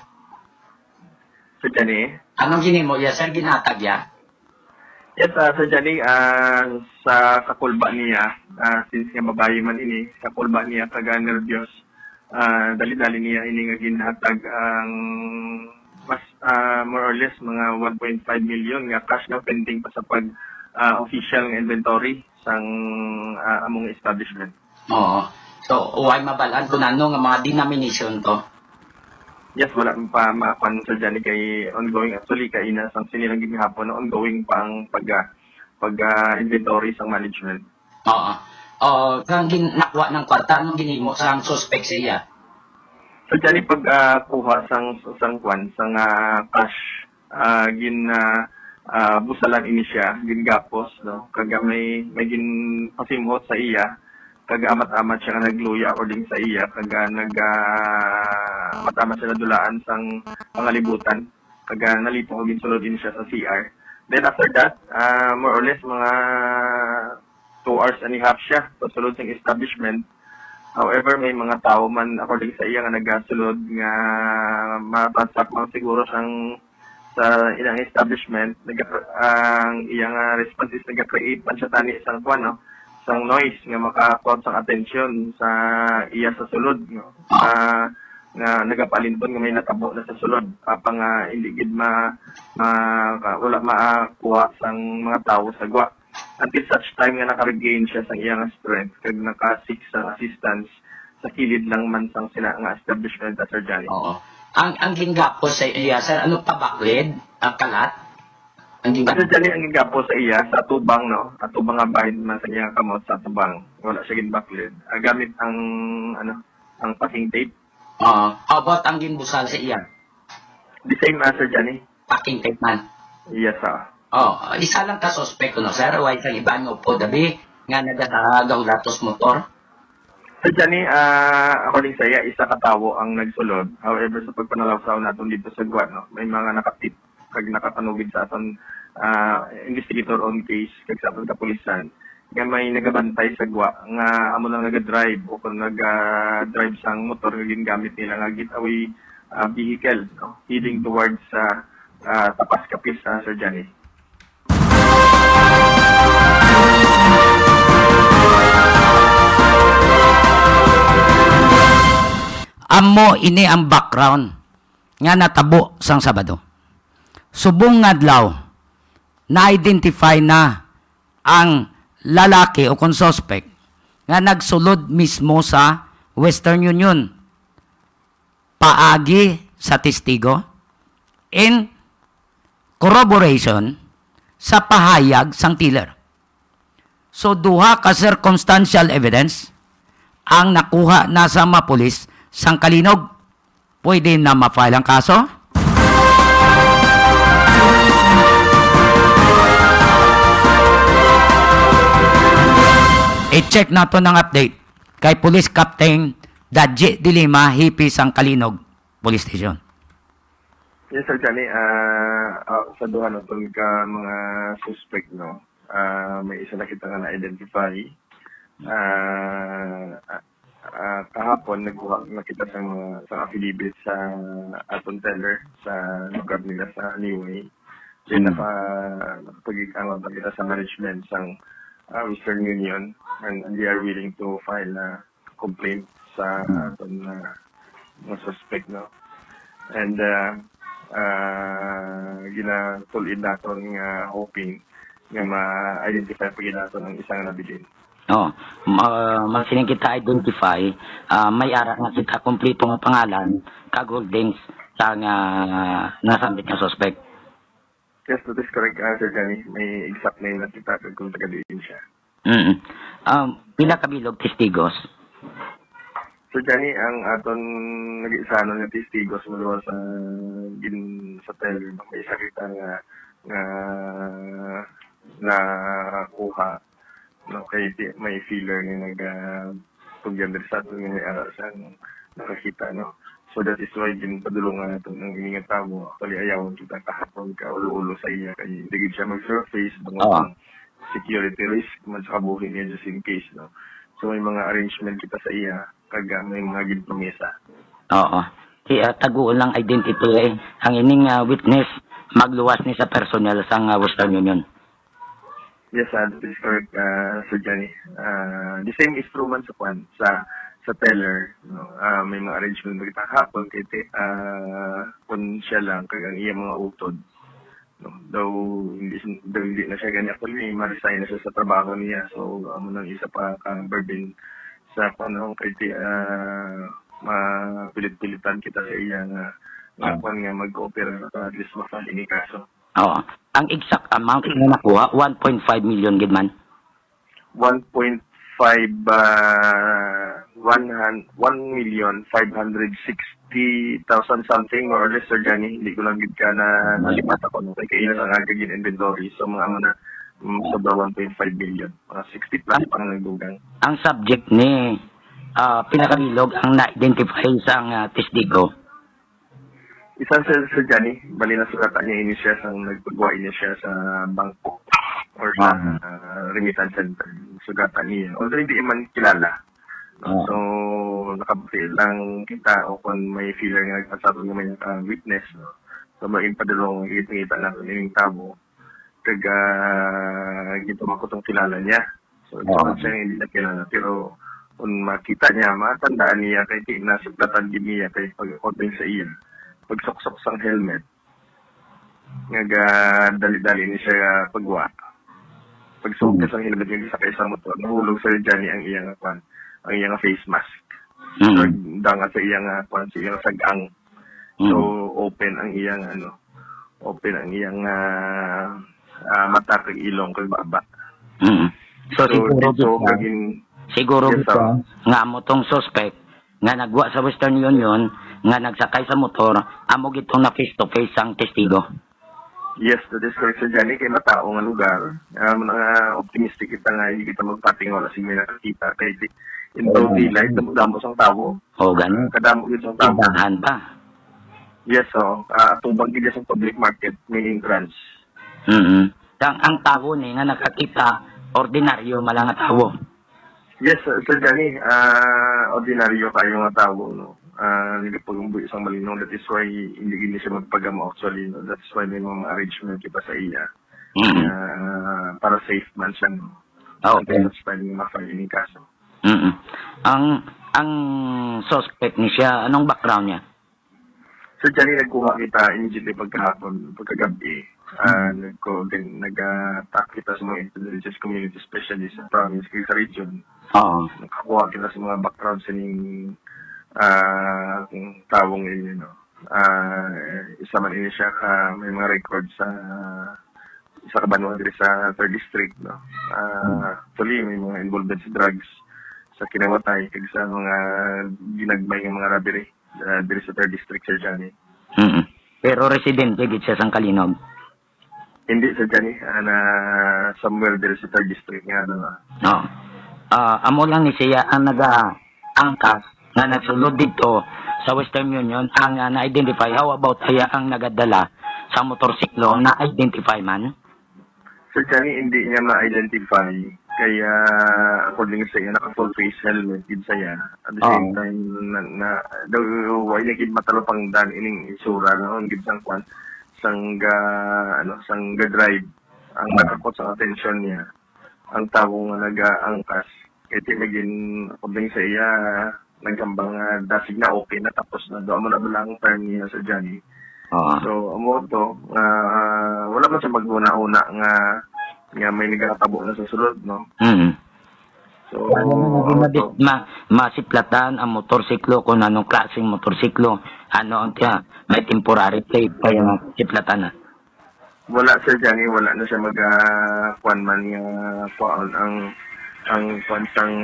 Sa dyan Anong ginimo? Ya, sir, ginatag ya? yes, sa dyan sa kakulba niya, since nga babae man ini, sa kulba niya kaga nervyos, dali-dali niya ini nga ginhatag ang mas more or less mga 1.5 million nga cash na pending pa sa pag official nga inventory sang among establishment. Oo. So, why mabalan kung ano nga mga denomination to? Yes, wala pa makuan sa dyan kay ongoing. Actually, kay sang sinilang gihapon na ongoing pa ang pag-inventory sang management. Oo. Kang nakuha ng kwarta, anong ginimo sa suspect siya? So dyan pagkuha sang kwan, sang cash, busalan ini siya, gingapos, no? Kaga may pasimhot sa iya, kaga amat-amat siya nga nagluya according sa iya, kaga amat-amat siya nadulaan sang pangalibutan, kaga nalito ko ginsulod din siya sa CR. Then after that, more or less mga 2 hours and a half siya pasulod sa establishment. However, may mga tao man according sa iya nga nagasulod nga matransact man siguro sang sa ilang establishment, ang iyang response is nag-create man siya tani isang kwan, no? Isang noise nga maka-cause ang attention sa iya sa sulod, no? Nga nagapalindon nga may natabo na sa sulod apang hindi gid wala makuha sang mga tao sa gwa. Until such time nga naka-regain siya sa iyang strength kag naka-seek sa assistance sa kilid lang man sang sila nga establishment at Sir Johnny. Oo. Ang gingapo sa iya, sir, ano pa baklid? Ang kalat? Ang Sir gingapo? Johnny, ang gigapo sa iya sa atubang, no? Atubang nga bahin man sa iyang kamot sa atubang. Wala siya ginbaklid. Gamit ang ang packing tape. Oo. How about ang ginbusal sa iya? The same Sir Johnny. Packing tape man. Yes, Isa lang ka suspect, no, sir? Why sa iba nga po dabi nga nagatagaw latos motor? Sir Johnny, according sa iya, isa katawo ang nagsulod. However, sa pagpanalawsaw natin dito sa Guad, no, may mga nakatip kag nakapanugid sa aton investigator on case kag sa aton kapulisan. Nga may nagabantay sa Gwa nga amo lang naga-drive o kung naga-drive sang motor nga gingamit nila nga getaway vehicle, no, heading towards Tapas Kapis, Sir Johnny. Amo ini ang background nga natabo sang Sabado. subong adlaw na-identify na ang lalaki o kung suspect nga nagsulod mismo sa Western Union paagi sa testigo in corroboration sa pahayag sang tiller. So duha ka circumstantial evidence ang nakuha na sa mga pulis sang Kalinog. Pwede na ma-file ang kaso. I-check nato ng update kay Police Captain Dadji Dilima, Hipis ang Kalinog Police Station. Yes, Sir Johnny. Sa duha na ka mga suspect, no? May isa na kita nga na-identify. Kahapon, nakita sa affidavit sa aton teller sa lugar nila sa Niway. Then, nakapag-ikawan pa kita sa management sang Western Union, and they are willing to file a complaint sa aton mga suspect, no? And ginatulid naton nga hoping nga ma-identify pa naton ang isang nabilin. Oh, magsining kita identify, may ara nga kita kompleto nga pangalan, kag holdings sa nga nasambit nga suspect. Yes, that is correct, Sir Johnny. May exact name na kita kung taga-diin siya. Pila kabilog testigos? Sir Johnny, ang aton nag-isano ng testigos mula sa teller, may isa kita nga nakuha, no, kay may feeler na nag-tugyan din sa aton nga may aral siya, nakakita, no. So that is why ginpadulungan nato ng iningat tamo. Actually, ayaw kita kahapon ka ulo-ulo sa iya. Kaya hindi siya mag-surface, mga security risk, man sa kabuhin niya just in case, no. So may mga arrangement kita sa iya, kaga may mga ginpromesa. Oo. Taguon lang identity ang ining witness magluwas ni sa personnel sa Western Union. Yes, that is correct, Sir Johnny. The same is true man sa teller, no. May mga arrangement na kita hapon kay kung siya lang kag ang iya mga utod, no. Though hindi na siya ganyan, actually ma-resign na siya sa trabaho niya, so nang isa pa kang burden sa panahon kay mapilit-pilitan kita sa iya nga mag-cooperate at least ma-file ini kaso. Oo. Ang exact amount na nakuha 1.5 million gid man. 1,560,000 something more or less, Sir Johnny. Hindi ko lang gid ka na nalipat ako nung kay na ang agagin inventory. So mga sobra 1.5 million. Mga 60 plus pang nagdugang. Ang subject ni pinakabilog ang na-identify sa testigo. Isang Sir Johnny, bali na sugatan niya ini siya sang nagpagawa niya siya sa bangko or sa remittance center. Sugatan niya. Although hindi man kilala. No? So, nakabatil lang kita o kung may feeler nga nagpasabi nga may witness. No? So, maging-padulong kita natin yung tabo. Kaga, gito mo ko itong kilala niya. So, siya hindi na kilala. Pero, kung makita niya, matandaan niya kay nasuglatan din niya kay pag-open sa iya. Pagsuksok sang helmet, dali-dali ni siya pagwa. Pagsukok sang helmet yung sakay sa motor, nahulog Sir Johnny ang iyang face mask. So, dangat sa iyang sa iyang sagang. So, open ang iyang mata kag ilong kag baba. So, siguro yes, nga mo tong suspect nga nagwa sa Western Union nga nagsakay sa motor, amo gitong na face to face ang testigo. Yes, that is correct, Sir Johnny. Kay matao nga lugar, optimistic kita nga hindi kita magpating wala sige nakakita. Kay in broad daylight, damo sang tao. O ganun. Kadamo gid sang tao. Tindahan pa. Yes, so tubag gid sa public market, may entrance. Ang tao ni nga nakakita, ordinaryo malang nga tao. Yes, Sir Johnny, ordinaryo kayo nga tao, no. Hindi pag-umbuy isang malinong. That is why hindi siya magpagamo actually, no. That's why may mga arrangement kita sa iya. Para safe man siya, no. Okay. That's why may ma-file yung kaso. Ang suspect ni siya, anong background niya? Sir Johnny, nagkuha kita immediately pagkahapon, pagkagabi. Nag-attack kita sa mga intelligence community specialist sa province, sa region. Oo. Nakakuha kita sa mga background sa ning tawong ini, no. Isa man ini siya may mga record sa isa ka banwa diri sa 3rd district, no. Actually may mga involvement sa drugs sa kinamatay kag sa mga ginagmay nga mga robbery diri sa 3rd district, Sir Johnny. Pero residente gid siya sang Kalinog. Hindi, Sir Johnny, na somewhere diri sa 3rd district nga, no. No. Amo lang ni siya ang naga-angkas nga nagsulod dito sa Western Union ang na-identify. How about siya ang nagadala sa motorsiklo na-identify man? Sir Johnny, hindi niya ma-identify. Kaya, according sa iya, naka-full face helmet din saya. At the same time, wala niya gid matalupang dan ining isura, no? Ang gid sang kwan, sangga drive. Ang nakakot sa atensyon niya. Ang tawong nag-aangkas. Kaya tinagin, according sa iya, nagkambang dasig na okay na tapos na doon mo na lang term niya sa Johnny. So, amo to, wala man siya maguna-una nga may nagkatabo na sa sulod, no? So, masiplatan ang motorsiklo kung anong klaseng motorsiklo, ano ang may temporary plate pa yung siplatan na. Wala, Sir Johnny, wala na siya mag-kwan man ang kwansang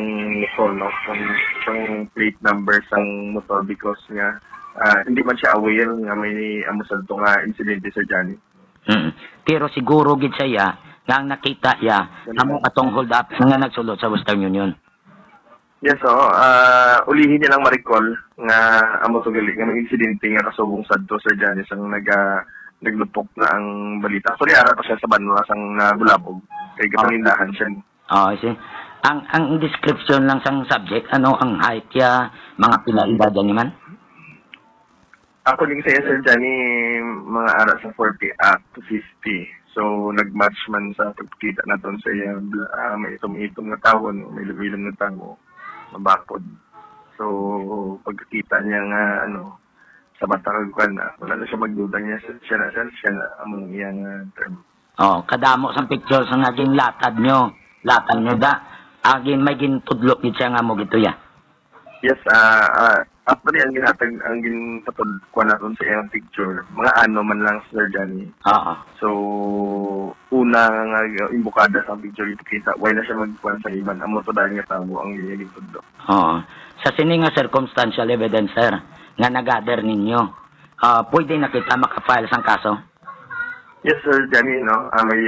no, ang plate number sang motor because nga hindi man siya aware nga may amusal to nga insidente, Sir Johnny. Pero siguro gid siya nga ang nakita ya amo atong hold up nga nagsulod sa Western Union. Yes, ulihin niya lang ma-recall nga amo to gali nga may insidente nga kasubong sadto, Sir Johnny, sang naglupok na ang balita. Sorry, ara pa siya sa banwa sang nabulabog kay kapanindahan siya. Ang description lang sang subject, ano ang height ya, mga pinaedad ni man? According sa iya, Sir Johnny, mga ara sa 40 to 50. So, nag-match man sa pagkita natin sa iya, may itong na tawon, may lumilang na tango, mabakod. So, pagkita niya nga, sa batang na, wala na siya magduda niya, siya na, among iyang term. Kadamo sang picture sa naging latad nyo da. Agin may gintudlo gid siya nga mo gito ya. Yes, actually ang ginpatod ko naton sa iyang picture, mga man lang, Sir Johnny. So, una nga imbukada sa picture ito kita, why na siya magkuhan sa iban, amo to dahil nga tao ang ginitudlo. Sa sini nga circumstantial evidence, sir, nga nagather ninyo, pwede na kita makafile sang kaso? Yes, Sir Johnny, no? May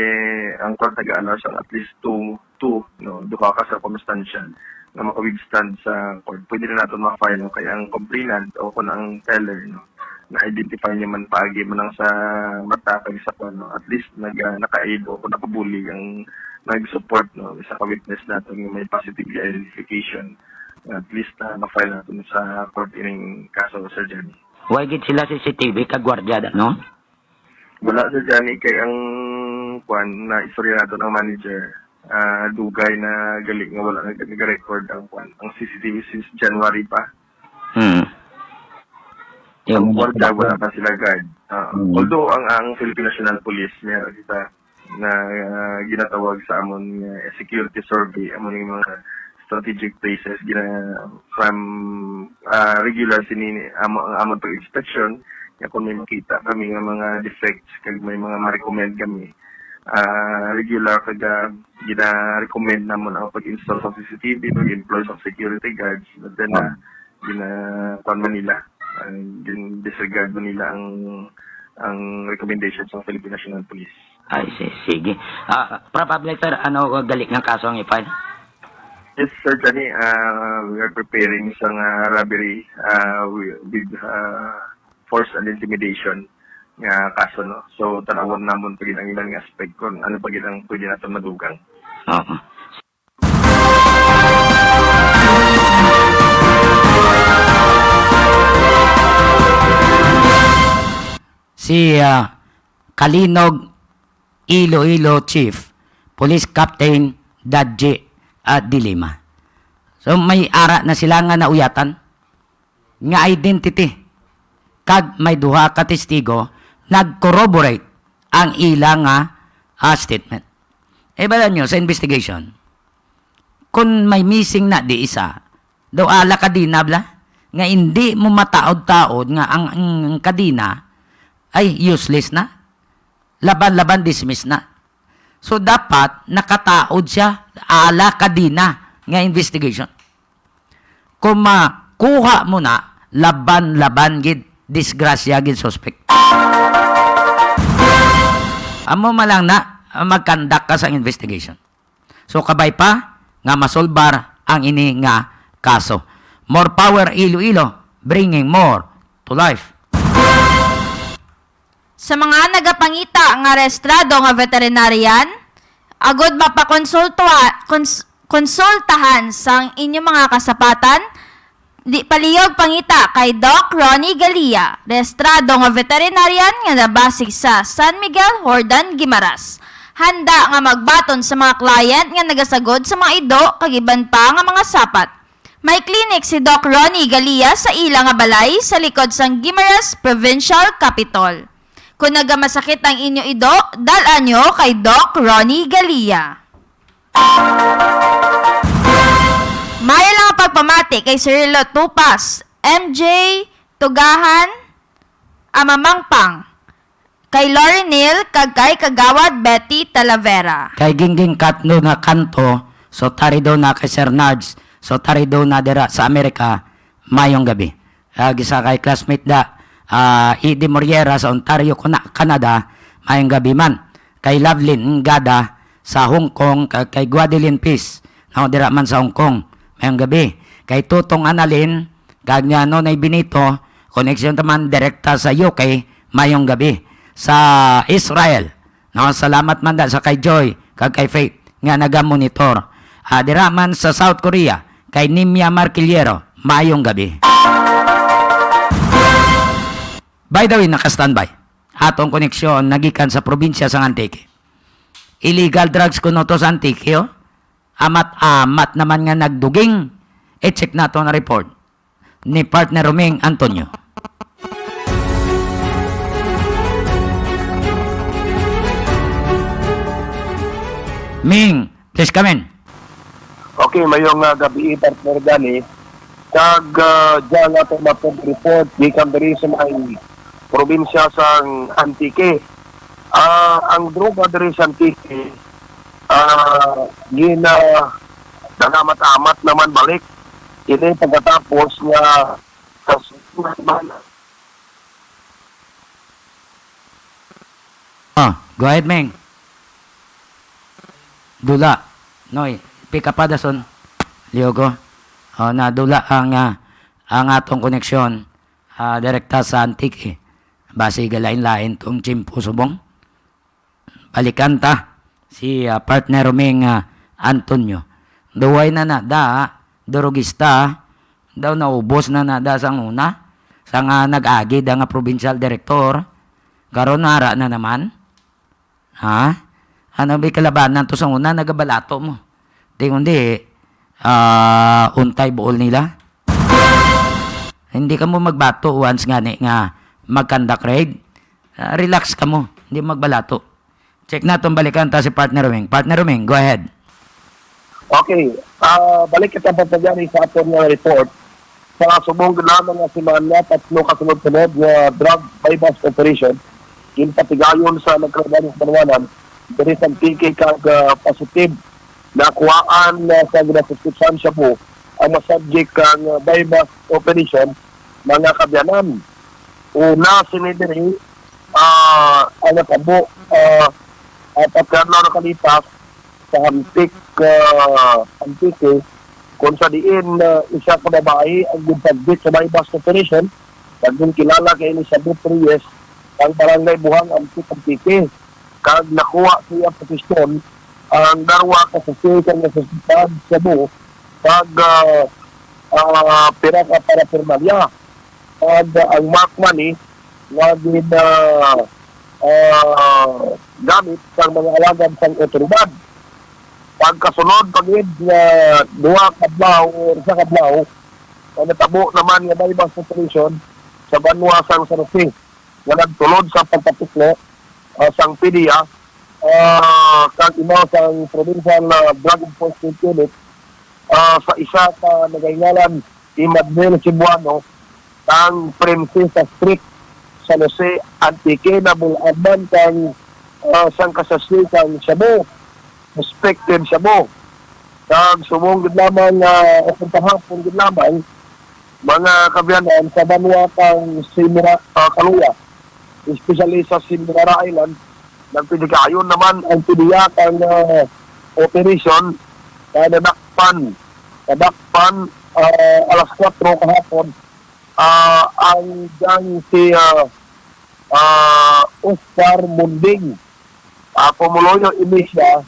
ang court nag-ano siya at least duha ka circumstantial na maka-withstand sa court. Pwede na natin ma-file, no? Kaya ang complainant o kung ang teller, no? Na-identify niya man paagi mo lang sa mata kag sa no? At least naka-aid o kung nakabuli ang nag-support, no? Isa ka-witness natin yung may positive identification. At least ma-file natin sa court ining kaso, Sir Johnny. Why gid sila CCTV kag gwardiya, no? Wala, Sir Johnny, kay ang na istorya natin ang manager, dugay na galing nga wala nag-record ang CCTV since January pa. Ang kwarta, wala pa sila guard. Although ang Philippine National Police meron kita na ginatawag sa amon security survey, amon yung mga strategic places from regular amon pag-inspection. Kung may makita kami ng mga defects, kag may mga ma-recommend kami, regular kaga gina-recommend namon ang pag-install sa CCTV, pag-employ sa security guards, but then gina-kwan Manila, disregard Manila ang recommendations ng Philippine National Police. Ay, sige. Probably, sir, galik ng kaso ang i-file? Yes, Sir Johnny, we are preparing isang robbery with force and intimidation nga kaso, no? So, tanawon namon pagin ang ilang aspect kung ano pagin ang pwede natin madugang. Si Kalinog Iloilo Chief Police Captain Dadji Dilima. So may ara na sila nga nauyatan nga identity kag may duha ka testigo nag-corroborate ang ilang statement. Bala nyo sa investigation, kung may missing na di isa, daw ala kadina bla, nga hindi mo mataod-taod nga ang kadina ay useless na. Laban-laban dismiss na. So dapat nakataod siya ala kadina nga investigation. Kung makuha mo na laban-laban gid disgrasya gid suspect. Amo malang na magkandak ka sa investigation. So kabay pa nga masolbar ang ini nga kaso. More power Iloilo, bringing more to life. Sa mga nagapangita nga rehistrado nga veterinarian, agod konsultahan sa inyong mga kasapatan, di palihog pangita kay Doc Ronnie Galia, rehistrado nga veterinarian nga nabasig sa San Miguel, Hordan, Guimaras. Handa nga magbaton sa mga client nga nagasagod sa mga ido kagiban pa nga mga sapat. May clinic si Doc Ronnie Galia sa ilang nga balay sa likod sang Guimaras Provincial Capitol. Kung nagamasakit ang inyo ido, dalan nyo kay Doc Ronnie Galia. May lang ang pagpamati kay Cirilo Tupas, MJ Tugahan, Amamangpang, kay Lorinil, kag kay Kagawad Betty Talavera. Kay Gingging Katno nga kanto, so tarido na kay Sir Nards, so tarido na dira sa Amerika, mayong gabi. Gisa kay classmate da, Edie Moriera sa Ontario, Canada, mayong gabi man. Kay Lovelyn Ngada sa Hong Kong, kay Guadeline Peace, na dira man sa Hong Kong, mayong gabi. Kay Tutong Analin, kag niya no na Benito, connection taman direkta sa UK, mayong gabi. Sa Israel, no, salamat man da sa kay Joy, kag kay Faith, nga naga-monitor. Dira man sa South Korea, kay Nimia Marquillero, mayong gabi. By the way, naka-standby. Atong koneksyon nagikan sa probinsya sa Antique. Illegal drugs kuno to sa Antique, oh. Amat-amat naman nga nagduging. I-check nato na report ni partner Romeng Antonio. Ming, please come in. Okay, mayong gabi partner Dani. Kag dyan natin mapag-report gikan diri sa may probinsya sa Antique. Ang droga diri sa Antique nagamat-amat naman balik. Ini pagkatapos nga Go ahead, Ming. Dula. Noy, pika pa dason. Liogo. Na dula ang atong koneksyon direkta sa Antique. Base galain-lain tong Chimpo Subong. Balikan ta si partner Romeng Antonio. Duway na drogista daw naubos na sang una sa nga nag-agi da nga provincial director. Karon nara na naman. Ano ba kalabanan to sa una nagabalato mo. Kundi untay buol nila. Hindi ka mo magbato once nga mag-conduct raid. Relax ka mo, hindi magbalato. Check na itong balikan ta si partner Romeng. Partner Romeng, go ahead. Okay, balik kita pa dyan sa aton nga report. Sa subong lamang nga si Manya, 3 kasunod-sunod nga drug bypass operation. Patigayon sa nagkaradan sa Banwanan, there is ang PK kag positive na kuhaan sa ginasubscription siya po ang masubject kang bypass operation mga kabyanan. Una sinidiri ang natabo at pagkano nakalipas sa Antique kung sa diin isa ka babae ang gupagdit sa bypass operation naging kilala kay Elizabeth Reyes ang barangay Buhang Antique kag nakuha siya posisyon ang darwa ka sa sikan nga sa Cebu kag pira ka para pirmalya kag ang mark money nga gamit sa mga alagad sa otoridad. Pagkasunod pagid nga duha kadlaw o isa kadlaw natabo naman nga bypass operation sa Banwa sang San Jose nga nagtulod sa pagpatuklo sang PDEA kag imaw sang Provincial Drug Enforcement Unit sa isa ka nagaingalan Imadnel Cebuano kang Princesa Street San Jose Antique na bulaban kang sang kasasli kang Shabu suspected Shabu kag sumong gid lamang pagpahapon gid lamang mga kabyanan sa Banwa kang Simira Kaluya especially sa Simirara Island nagpidikayon naman ang PDEA kang operation kadakpan alas 4 kahapon ang gang si Oscar Munding pumuloyo inisya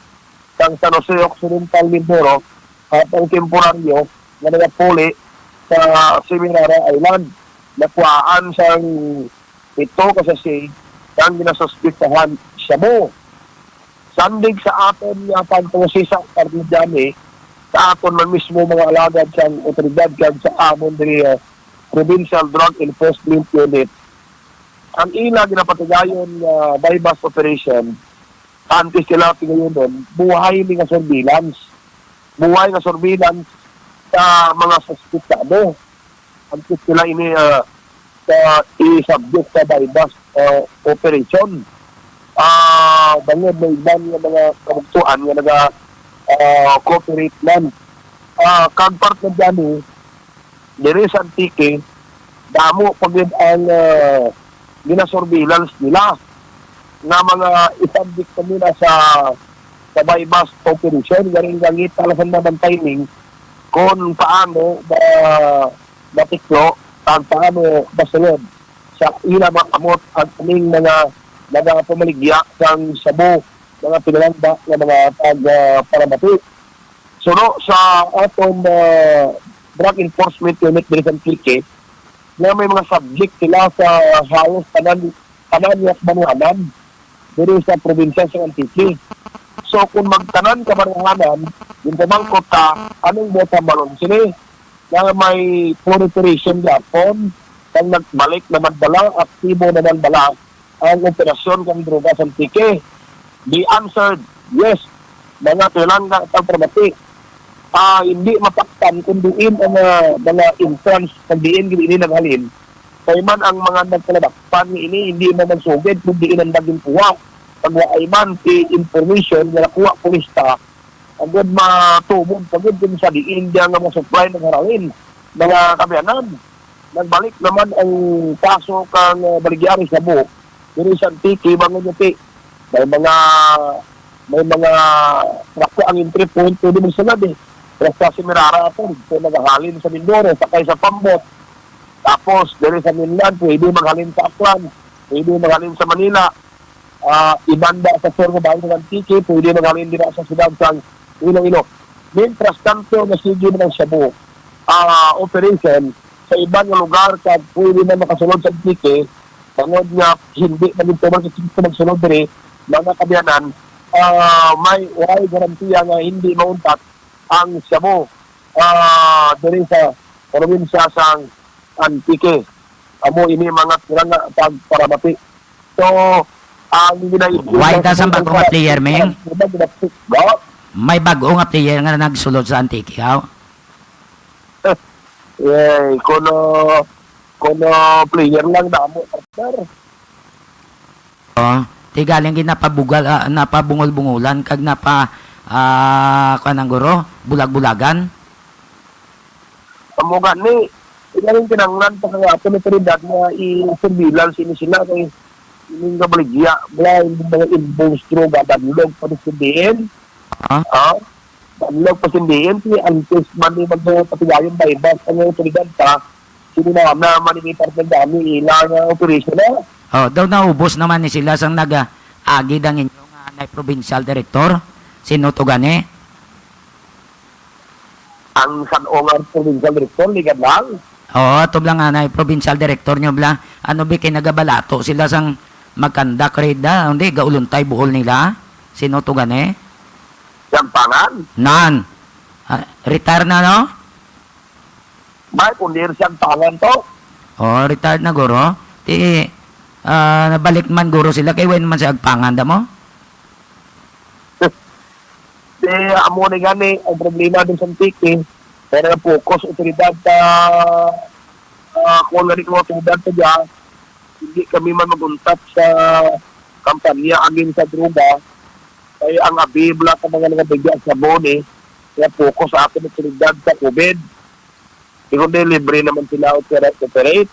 sang San Jose Occidental Mindoro at ang temporaryo na nagapuli sa Seminara Island nakuhaan sang ito kasi kang ginasuspitahan Shabu. Sandig sa aton nga pagpangusisa kardidyani sa aton man mismo mga alagad sang otoridad kag sa amon diri Provincial Drug Enforcement Unit. Ang ila ginapatigayon bypass operation antes sila tigayon doon, buhay ni nga surveillance. Buhay nga surveillance sa mga suspitado. Antes sila ini i-subject sa bypass operation. Bangod may ibang mga kabuktuan nga naga-cooperate man. Kag part na dyan diri sa Antique, damo pag ang ginasurveillance nila na mga isubject nila sa bypass operation. Garing gangit talasan naman timing kung paano matiklo at paano basunod sa ila makamot at kaming mga pumaligya sang Shabu, mga pinalanda ng mga pagparabati. So no, sa atong drug enforcement unit diri sa Antique, na may mga subject sila sa halos tanan at banuhanan diri sa probinsya sa Antique. So kung magtanan ka banuhanan, yung pamangkot ka, anong bota balon sila? Na may proliferation gapon, kang nagbalik naman bala, aktibo naman bala, ang operasyon ng droga sa Antique. The answer, yes, mga tulanga at pagpramati. Hindi mapaktan kung diin ang mga entrance, kung diin gini naghalin. Kaya man ang mga nagkalabakpan ini, hindi man magsugid, kung diin ang naging kuha. Pag waay man, information, na nakuha polista, agad matubog, pagod din sa diin diyan nga supply ng harangin, mga kabyanan. Nagbalik naman ang kaso kang baligyari sa buhok, diri sa Antique, bangon yung may mga trako ang entry point, pwede mo sunod Sa Semirara ito, so naghahalin sa Mindoro, sakay sa Pambot. Tapos, diri sa Minlan, pwede maghalin sa Aklan, pwede maghalin sa Manila. Ibanda sa Sorgo Bahay ng Antique, pwede maghalin din sa Sudad sa Iloilo. Mientras tanto, nasigi ng Shabu operation sa ibang lugar kag pwede na makasunod sa Antique, pangod nga hindi na dito magsunod diri, mga kabyanan, may garantiya nga hindi mauntat ang Shabu diri sa probinsya sang Antique. Amo ini mga tiranga pagparabati. So, ang Why does ang bagong nga player, Ming? May bago nga player nga nagsulod sa Antique, ha? Kono player lang damo, partner. Tigaling ginapabugal, napabungol-bungulan, kag kanang guro, bulag-bulagan. Amo gani, ilaling kinanglan pa nga ato na otoridad nga i-surveillance ini sila kay ining kabaligya, blind mga involves droga, banlog pa sindihin. Banlog pa sindihin, antes man ni magpatigayon bypass ang otoridad pa, sino na maninitar ng dami ilang operation na. Daw naubos naman ni sila sang nag-agid ang inyong provincial director, sino to gani? Ang San-Ongar provincial director, ligad lang. Ito lang provincial director nyo bla. Ano ba kinagabalato sila sang magkandak reda, hindi, gauluntay buhol nila. Sino to gani? Sampangan. Nan. Retire na, no? May kundir siyang tangan to. O, retired na guro. Ti, nabalik man guro sila. Kaya man siya agpanganda mo? Amo na gani, ang problema din sa Antique, pero na focus, otoridad kung nga rin ang otoridad sa dyan, hindi kami man maguntat sa kampanya agin sa droga, kaya ang abibla sa mga nagabigyan sa boni, kaya focus sa akin otoridad sa COVID. Kundi libre naman sila operate.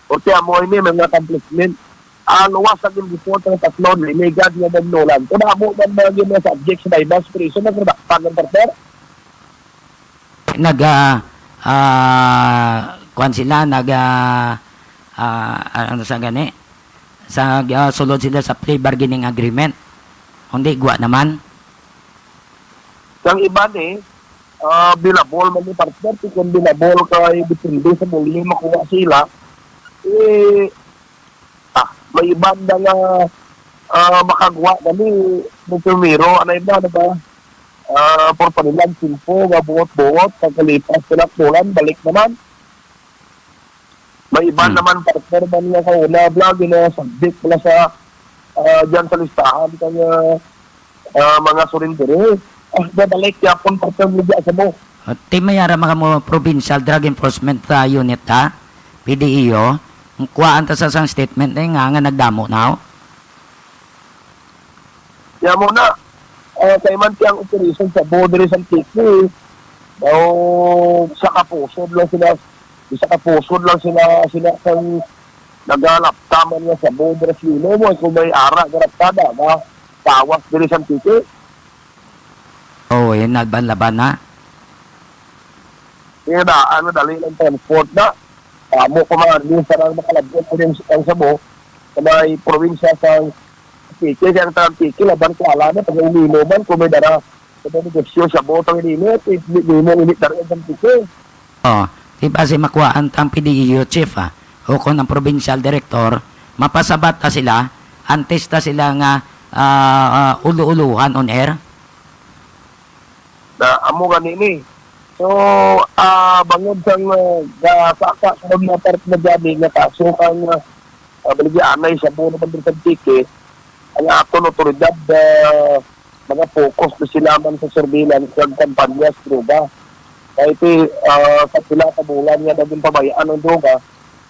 Porque amo ini mga accomplishment. Ang luwas ang report ng tatlon, linigad nga magnulan. Kung amo man mga yung subject sa Baybas Prison, nagradaktan ng partner. Kuan sila, ano sa gani? Sulod sila sa plea bargaining agreement. Hindi, guwa naman. Ang iba ni, binabol man yung partner, kung binabol kay bitindi sa muli, makuha sila, may iba na nga makagawa kami ng tumiro, ano iba, ano ba? For panilang simpo, mabuot-buot, pagkalipas sila tulan, balik naman. May iba naman partner man nga kauna, vlog, na subject pala sa dyan sa listahan kanya mga surindere. Babalik yapon partner mo dyan sa mo. Mayara mga mo Provincial Drug Enforcement Unit ha, PDEO, kuhaan ta sa isang statement nga nagdamo na. Kaya muna, kay man tiyang operation sa border sa Antique, sa kapusod lang sila kang nagalap tama niya sa border silo mo, kung may ara, garaptada, tawas diri sa Antique. Oo, yun, nagbanlaban na. Kaya na, dali lang transport na. Mo kumarin sa lang makalabot ko rin ang Sabo sa may probinsya sa Antique. Kaya ang Antique, laban ko ala na, pag ininuman, kung may dara sa may negosyo sa botong ininit, hindi mo init na rin sa Antique. Oo, di ba si makuhaan ang PDEO chief ha, o kung ang provincial director, mapasabat ta sila, antes ta sila nga ulu-uluhan on air. Na amo ganini. So, bangod sang saka sa mga part na dyan nga kaso kang baligyanay sa buong ng Antique, ang aton otoridad mga focus na sila man sa surveillance ng kampanya sa droga. Kahit sa sila tabulan nga naging pabayaan ng droga,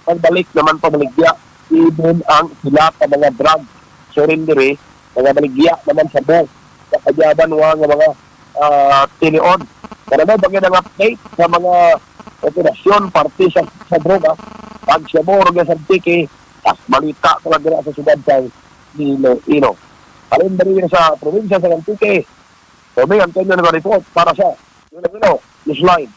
pagbalik naman pamaligya, even ang sila sa mga drug surrendere, mga baligya naman sa buong sa kajaban nga mga tinion. Para na bagay ng update sa mga operasyon, parte sa droga, pag siya mo, sa Antique, as balita talaga sa siyudad sa Iloilo. Alin na rin sa probinsya sa Antique. So, may Antonio nag-report para sa Iloilo Newsline.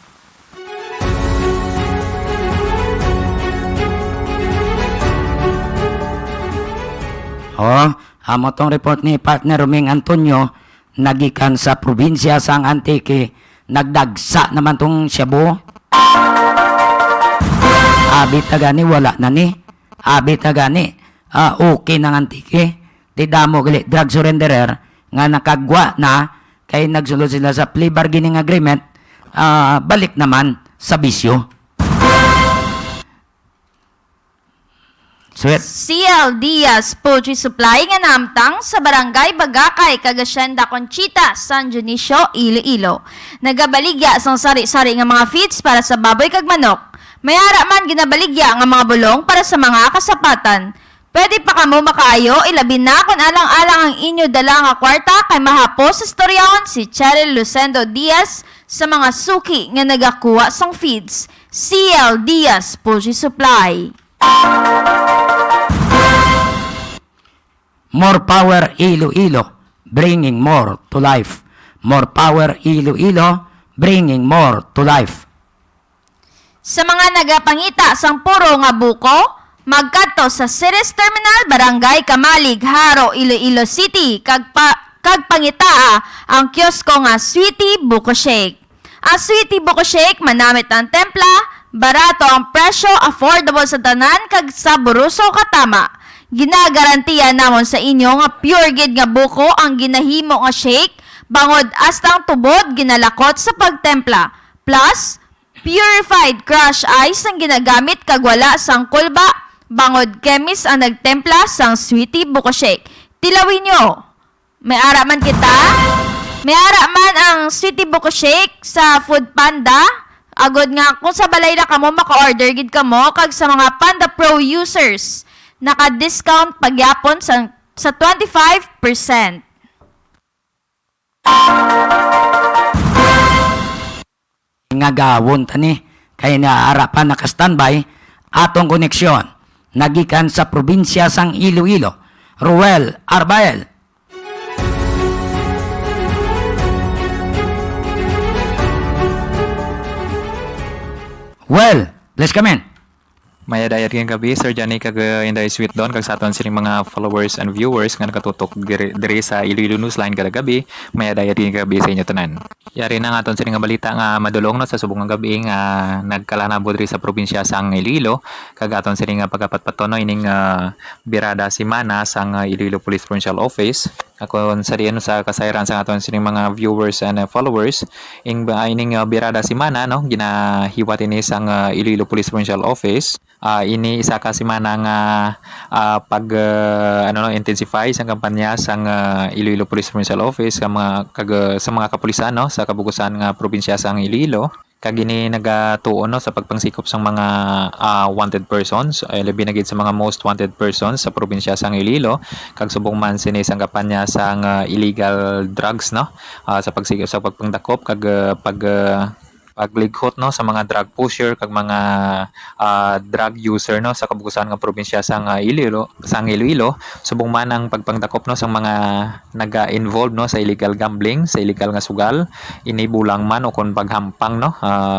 Amo tong report ni partner Roming Antonio, nagikan sa probinsya sa Antique, nagdagsa naman tong Cebu. Abit na gani, wala na ni. Abit na gani, okay ng Antique. Di damo gali, drug surrenderer, nga nakagwa na, kay nagsulod sila sa plea bargaining agreement, balik naman sa bisyo. Sweet. CL Diaz Poultry Supply nga namtang sa Barangay Bagakay, Cagacienda Conchita, San Dionisio, Iloilo. Nagabaligya sang sari-sari nga mga feeds para sa baboy kag manok. Mayara man ginabaligya nga mga bulong para sa mga kasapatan. Pwede pa kamo makaayo, ilabi na kung alang-alang ang inyo dala nga kwarta kay mahapos sa storyaon si Cheryl Lucendo Diaz sa mga suki nga nagakuha sang feeds. CL Diaz Poultry Supply. More power Iloilo, bringing more to life. More power Iloilo, bringing more to life. Sa mga nagapangita sang puro nga buko, magkadto sa Ceres Terminal, Barangay Kamalig, Haro, Iloilo City, kag pangitaa ang kiosko nga Sweetie Buko Shake. Ang Sweetie Buko Shake manamit ang templa, barato ang presyo, affordable sa tanan, kag saburuso katama. Ginagarantiya namon sa inyo nga pure gid nga buko ang ginahimo nga shake, bangod astang tubod ginalakot sa pagtempla. Plus, Purified crush ice ang ginagamit kag wala sang kulba. Bangod chemist ang nagtempla sang Sweetie Buko Shake. Tilawin nyo. May ara man kita? May ara man ang Sweetie Buko Shake sa Food Panda. Agod nga kung sa balay na kamo maka-order gid kamo kag sa mga Panda Pro users naka-discount pagyapon sa 25%. Nga gawon tani kay naarapan naka-standby atong koneksyon nagikan sa probinsya sang Iloilo. Ruel Arbael. Well, please come in. Maya dayat kang gabi, Sir Johnny kag inday sweet doon kag sa aton sining mga followers and viewers nga nakatutok diri sa Iloilo Newsline kada gabi. Maya dayat kang gabi sa inyo tanan. Yari na nga aton sining nga balita nga madulong no sa subong nga gabi nga nagkalanabo diri sa probinsya sang Iloilo kag aton sining nga pagkapatpatono ining birada simana sang Iloilo Police Provincial Office. Ako sa diyan sa kasayran sa aton sining mga viewers and followers ining birada simana no ginahiwat ini sang Iloilo Police Provincial Office. Ini isa ka semana nga intensify sa kampanya sang Iloilo Police Provincial Office sa mga kapulisan no sa kabugusan nga probinsya sang Iloilo kag ini nagatuon no sa pagpangsikop sang mga wanted persons labi na gid sa mga most wanted persons sa probinsya sang Iloilo kag subong man sini sang kampanya sang illegal drugs no sa pagsikop sa pagpangdakop kag paglighot no sa mga drug pusher kag mga drug user no sa kabugusan nga probinsya sang Iloilo subong man ang pagpangdakop no sa mga naga-involved no sa illegal gambling sa illegal nga sugal inibulang man o kon paghampang no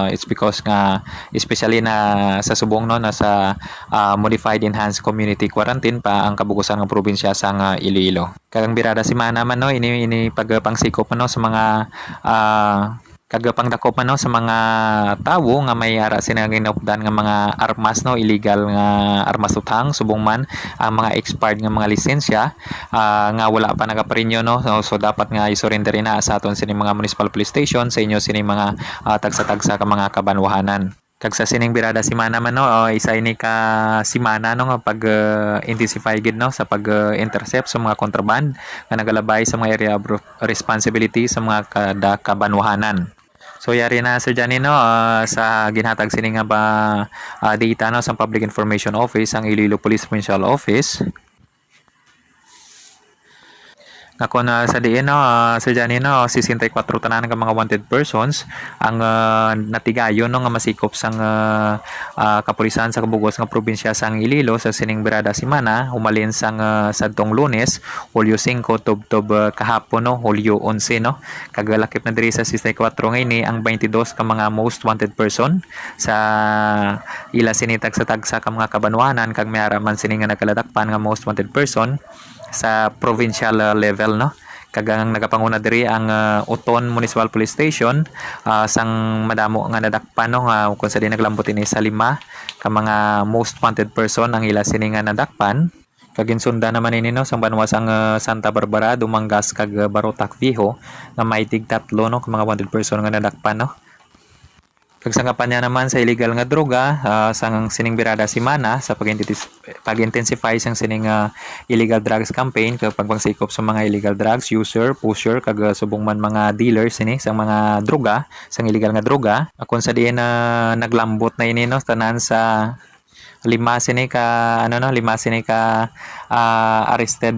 it's because nga especially na sa subong no na sa modified enhanced community quarantine pa ang kabugusan nga probinsya sang Iloilo kag ang birada simana man no ini pagpangsikop no sa mga kagapang dakop man no sa mga tawo nga may ara sina ginupdan nga mga armas no illegal nga armas utang subong man ang mga expired nga mga lisensya nga wala pa nagaparinyo no so dapat nga isurrender na sa aton sini mga municipal police station sa inyo sini mga tagsa-tagsa ka mga kabanwahanan. Kag sa sining birada simana man no isa ini ka simana no nga pag intensify gid no sa pag intercept sa mga contraband nga nagalabay sa mga area of responsibility sa mga kabanwahanan. So yari na Sir Johnny no sa ginhatag sini nga ba data no sa Public Information Office ang Iloilo Police Provincial Office. Ako na sa diin no Sir Johnny no 64 tanan nga mga wanted persons ang natigayon no nga masikop sang kapulisan sa kabugos nga probinsya sang Iloilo sa sining birada simana umalin sang sadtong Lunes Hulyo 5 tubtob kahapon no Hulyo 11 no kagalakip na diri sa 64 ngaini ang 22 ka mga most wanted person sa ila sinitag sa tagsa ka mga kabanwanan kag may ara man sini nga nakaladakpan nga most wanted person sa provincial level no kagang nagapanguna diri ang Uton Municipal Police Station sang madamo nga nadakpan no kung sa di naglambot ini sa 5 ka mga most wanted person ang ila sini nga nadakpan kaginsunda naman ini no sang banwasang Santa Barbara Dumangas kag Barotac Viejo nga may tig 3 no ka mga wanted person nga nadakpan no. Kagsangkapan niya naman sa illegal nga droga sang sining birada simana sa pag-intensify sang sining illegal drugs campaign kag pagpangsikop sa mga illegal drugs user, pusher kag subong man mga dealers sini sang mga droga, sang illegal nga droga. Akon sa diin naglambot na ini no tanan sa 5 sini ka arrested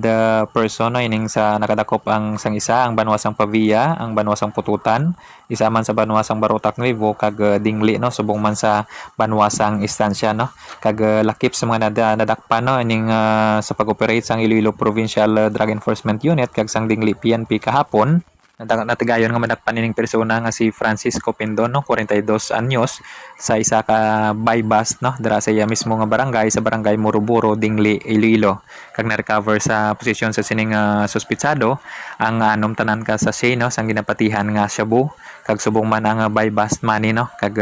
person no ining sa nakadakop ang sang isa ang banwasang Pavia, ang banwasang Pututan, isa man sa banwasang Barotac Nuevo kag Dingli no subong man sa banwasang Estancia no kag lakip sa mga nadakpan no ining sa pag-operate sang Iloilo Provincial Drug Enforcement Unit kag sang Dingli PNP kahapon. Natigayon nga madakpan ining persona nga si Francisco Pindon no 42 anyos sa isa ka bypass no dira sa iya mismo nga barangay sa barangay Moroboro Dingli Iloilo kag na-recover sa posisyon sa sining suspitsado ang anom tanan ka sa no sang ginapatihan nga shabu kag subong man ang bypass money no kag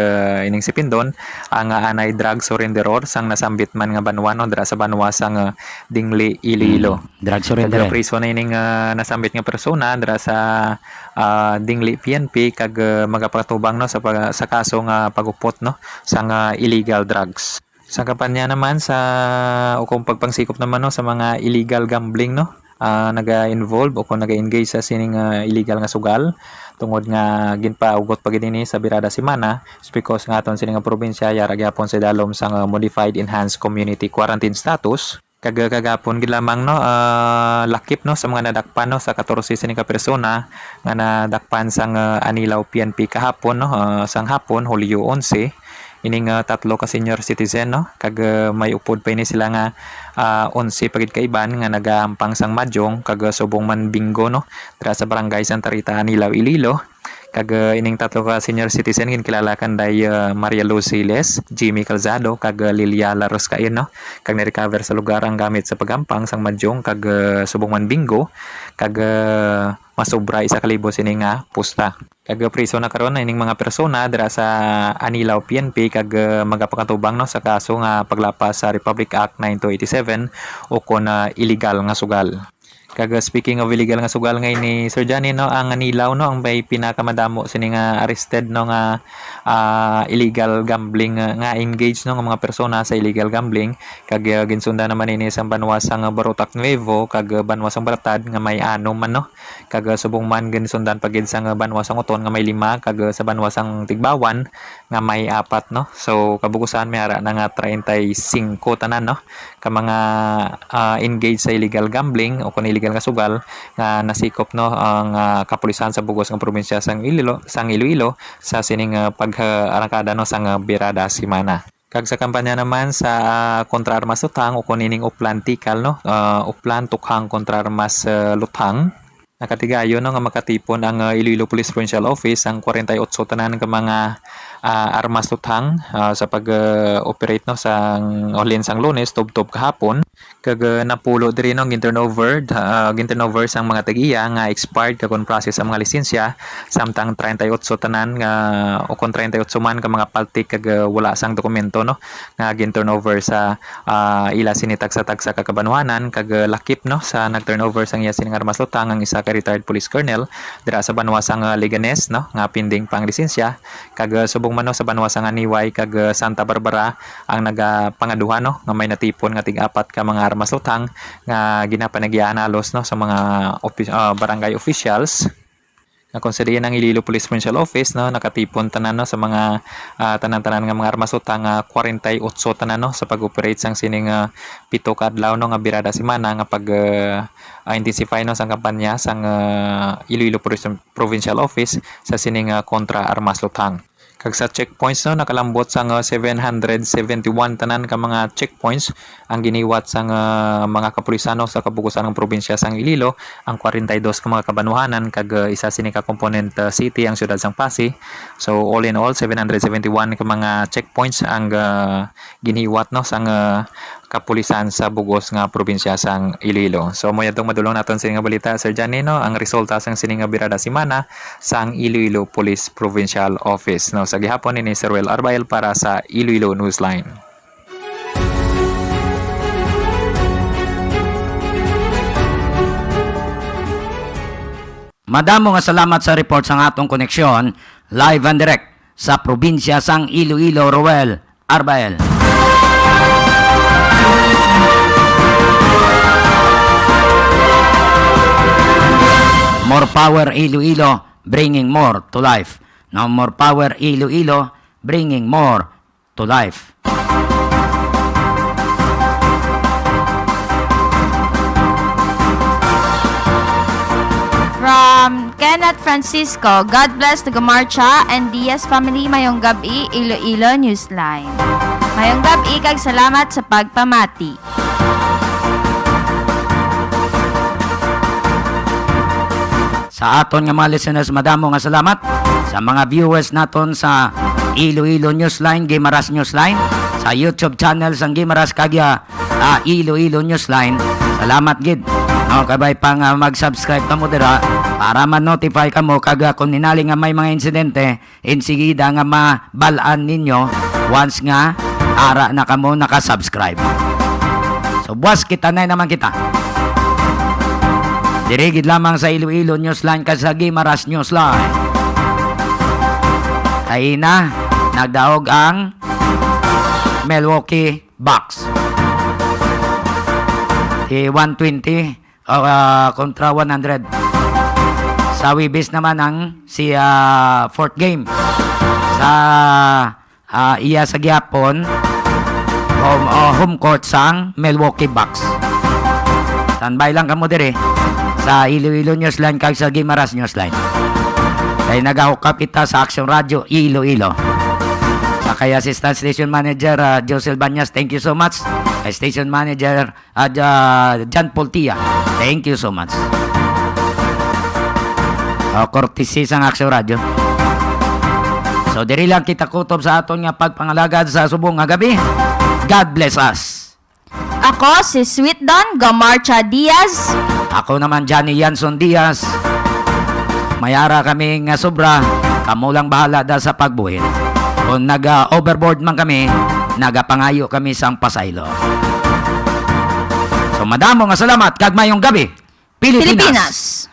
ining si Pindon ang anay drug surrenderer sang nasambit man nga banwa no dira sa banwa sang Dingli Iloilo. Drug surrender. Preso na ining nasambit nga persona dira sa dingli PNP kag magapatubang no sa kaso nga pagupot no sa illegal drugs. Sa kampanya naman o kung pagpangsikop naman no sa mga illegal gambling no, naga-involve o kung naga-engage sa sining illegal nga sugal tungod nga ginpaugot pagid ini sa birada semana because nga aton sining nga probinsya yara gyapon sa dalom sa modified enhanced community quarantine status. Kagapon gid lamang no, lakip no sa mga nadakpan no sa 14 sining ka persona nga nadakpan sang Anilaw PNP kahapon no, sang hapon Hulyo 11 ining tatlo ka senior citizen no kag may upod pa ini sila nga 11 pagid kaiban nga nagahampang sang Madyong kag subong man Bingo no dira sa barangay Santa Rita Anilaw Iloilo. Kag ining tatlo ka senior citizen ginkilala kanday Maria Luciles, Jimmy Calzado kag Lilia Laros kayon no kag ni-recover sa lugar ang gamit sa pagampang sang Madyong kag subong man Bingo kag masobra 1,000 sining nga pusta. Kag priso na karon ining mga persona dira sa Anilaw PNP kag magapakatubang no sa kaso nga paglapas sa Republic Act 9287 o kon illegal nga sugal. Kag speaking of illegal nga sugal ngay ni Sir Johnny no, ang Anilaw no ang may pinakamadamo sini nga arrested no nga illegal gambling nga engaged no nga mga persona sa illegal gambling kag ginsundan naman ini sa banwasang Barotac Nuevo kag banwasang Baratad nga may 6 man no kag subong man ginsundan pagid sa banwasang Uton nga may 5 kag sa banwasang Tigbawan nga may 4 no. So kabugusan may ara na nga 35 tanan no ka mga engaged sa illegal gambling o kun illegal nga sugal nga nasikop no ang kapulisan sa bugos nga probinsya sang Iloilo sa sining pag-arangkada no sang birada semana. Kag sa kampanya naman sa kontra armas lutang o kun ining uplan tikal no, uplan tukhang kontra armas lutang. Nakatigayon no nga makatipon ang Iloilo Police Provincial Office ang 48 tanan ka mga armas lutang sa pag-operate no sang Olin sang Lunes tub-tub kahapon kag napulo diri no ginturnover sang mga tagiya nga expired kag on process ang mga lisensya samtang 38 tanan nga o kon 38 man ka mga paltik kag wala sang dokumento no nga ginturnover sa ila sinitagsa-tagsa kakabanwanan kag lakip no sa nagturnover sang iya sining armas lutang ang isa ka retired police colonel dira sa banwasang Liganes no nga pending pang lisensya kag subong man no sa banwasang Aniway kag Santa Barbara ang nagapangaduhan no nga may natipon nga tig-4 ka mga armas lutang nga ginapanagyan halos no sa mga barangay officials nga konsiderya ng Iloilo Police Provincial Office no nakatipon tanan no sa mga tanan-tanan nga mga armas lutang 48 tanan no sa pag-operate sang sining 7 ka adlaw no nga birada semana nga pag intensify no sang kampanya sang Iloilo Police Provincial Office sa sining kontra armas lutang. Kag sa checkpoints no nakalambot sang 771 tanan ka mga checkpoints ang giniwat sang mga kapulisano sa kabugusan ng probinsya sang Iloilo ang 42 ka mga kabanwahanan kag isa sini ka component city ang siyudad sang Pasig. So all in all 771 ka mga checkpoints ang giniwat no sang kapulisan sa bugos nga probinsya sang Iloilo. So mo yadtong madulong naton sining nga balita Sir Johnny no ang resulta sang sining nga birada semana sang Iloilo Police Provincial Office no sa gihapon ni Sir Will Arbael para sa Iloilo Newsline. Madamo nga salamat sa report sa atong koneksyon live and direct sa probinsya sang Iloilo Roel Arbael. More power Iloilo, bringing more to life. No more power Iloilo, bringing more to life. From Kenneth Francisco, God bless Tagamarcha and Diaz family, mayong gabi, Iloilo Newsline. Mayong gabi, kag salamat sa pagpamati. Sa aton nga mga listeners, madamo nga salamat sa mga viewers naton sa Iloilo Newsline, Gimaras Newsline, sa YouTube channel sang Gimaras kagya Iloilo Newsline. Salamat gid. No, kabay pa nga mag-subscribe ka mo dira para ma-notify ka mo kag kung ninali nga may mga insidente, insigida nga mabalaan ninyo once nga ara na kamo naka-subscribe. So buwas kita na naman kita. Dirigid lamang sa Iloilo Newsline kasi sa Gimaras Newsline. Kaina, nagdaog ang Milwaukee Bucks. 120 kontra 100. Sa Wibis naman ang fourth game sa iya sa Gyapon home court sang Milwaukee Bucks. Standby lang kamo dire sa Iloilo Newsline kag sa Gimaras Newsline. Kay nagahukap ita sa Action Radio Iloilo. Sa kay Assistant Station Manager Josel Banyas, thank you so much. Kay Station Manager John Poltia, thank you so much. Courtesy sang Action Radio. So diri lang kita kutob sa aton nga pagpangalagad sa subong nga gabi. God bless us. Ako si Sweet Don Gamarcha Diaz. Ako naman Johnny Yanson Diaz. Mayara kami nga sobra, kamo lang bahala da sa pagbuhin. Kung nag-overboard man kami, nagapangayo kami sang pasaylo. So madamo nga salamat kag mayong gabi, Pilipinas.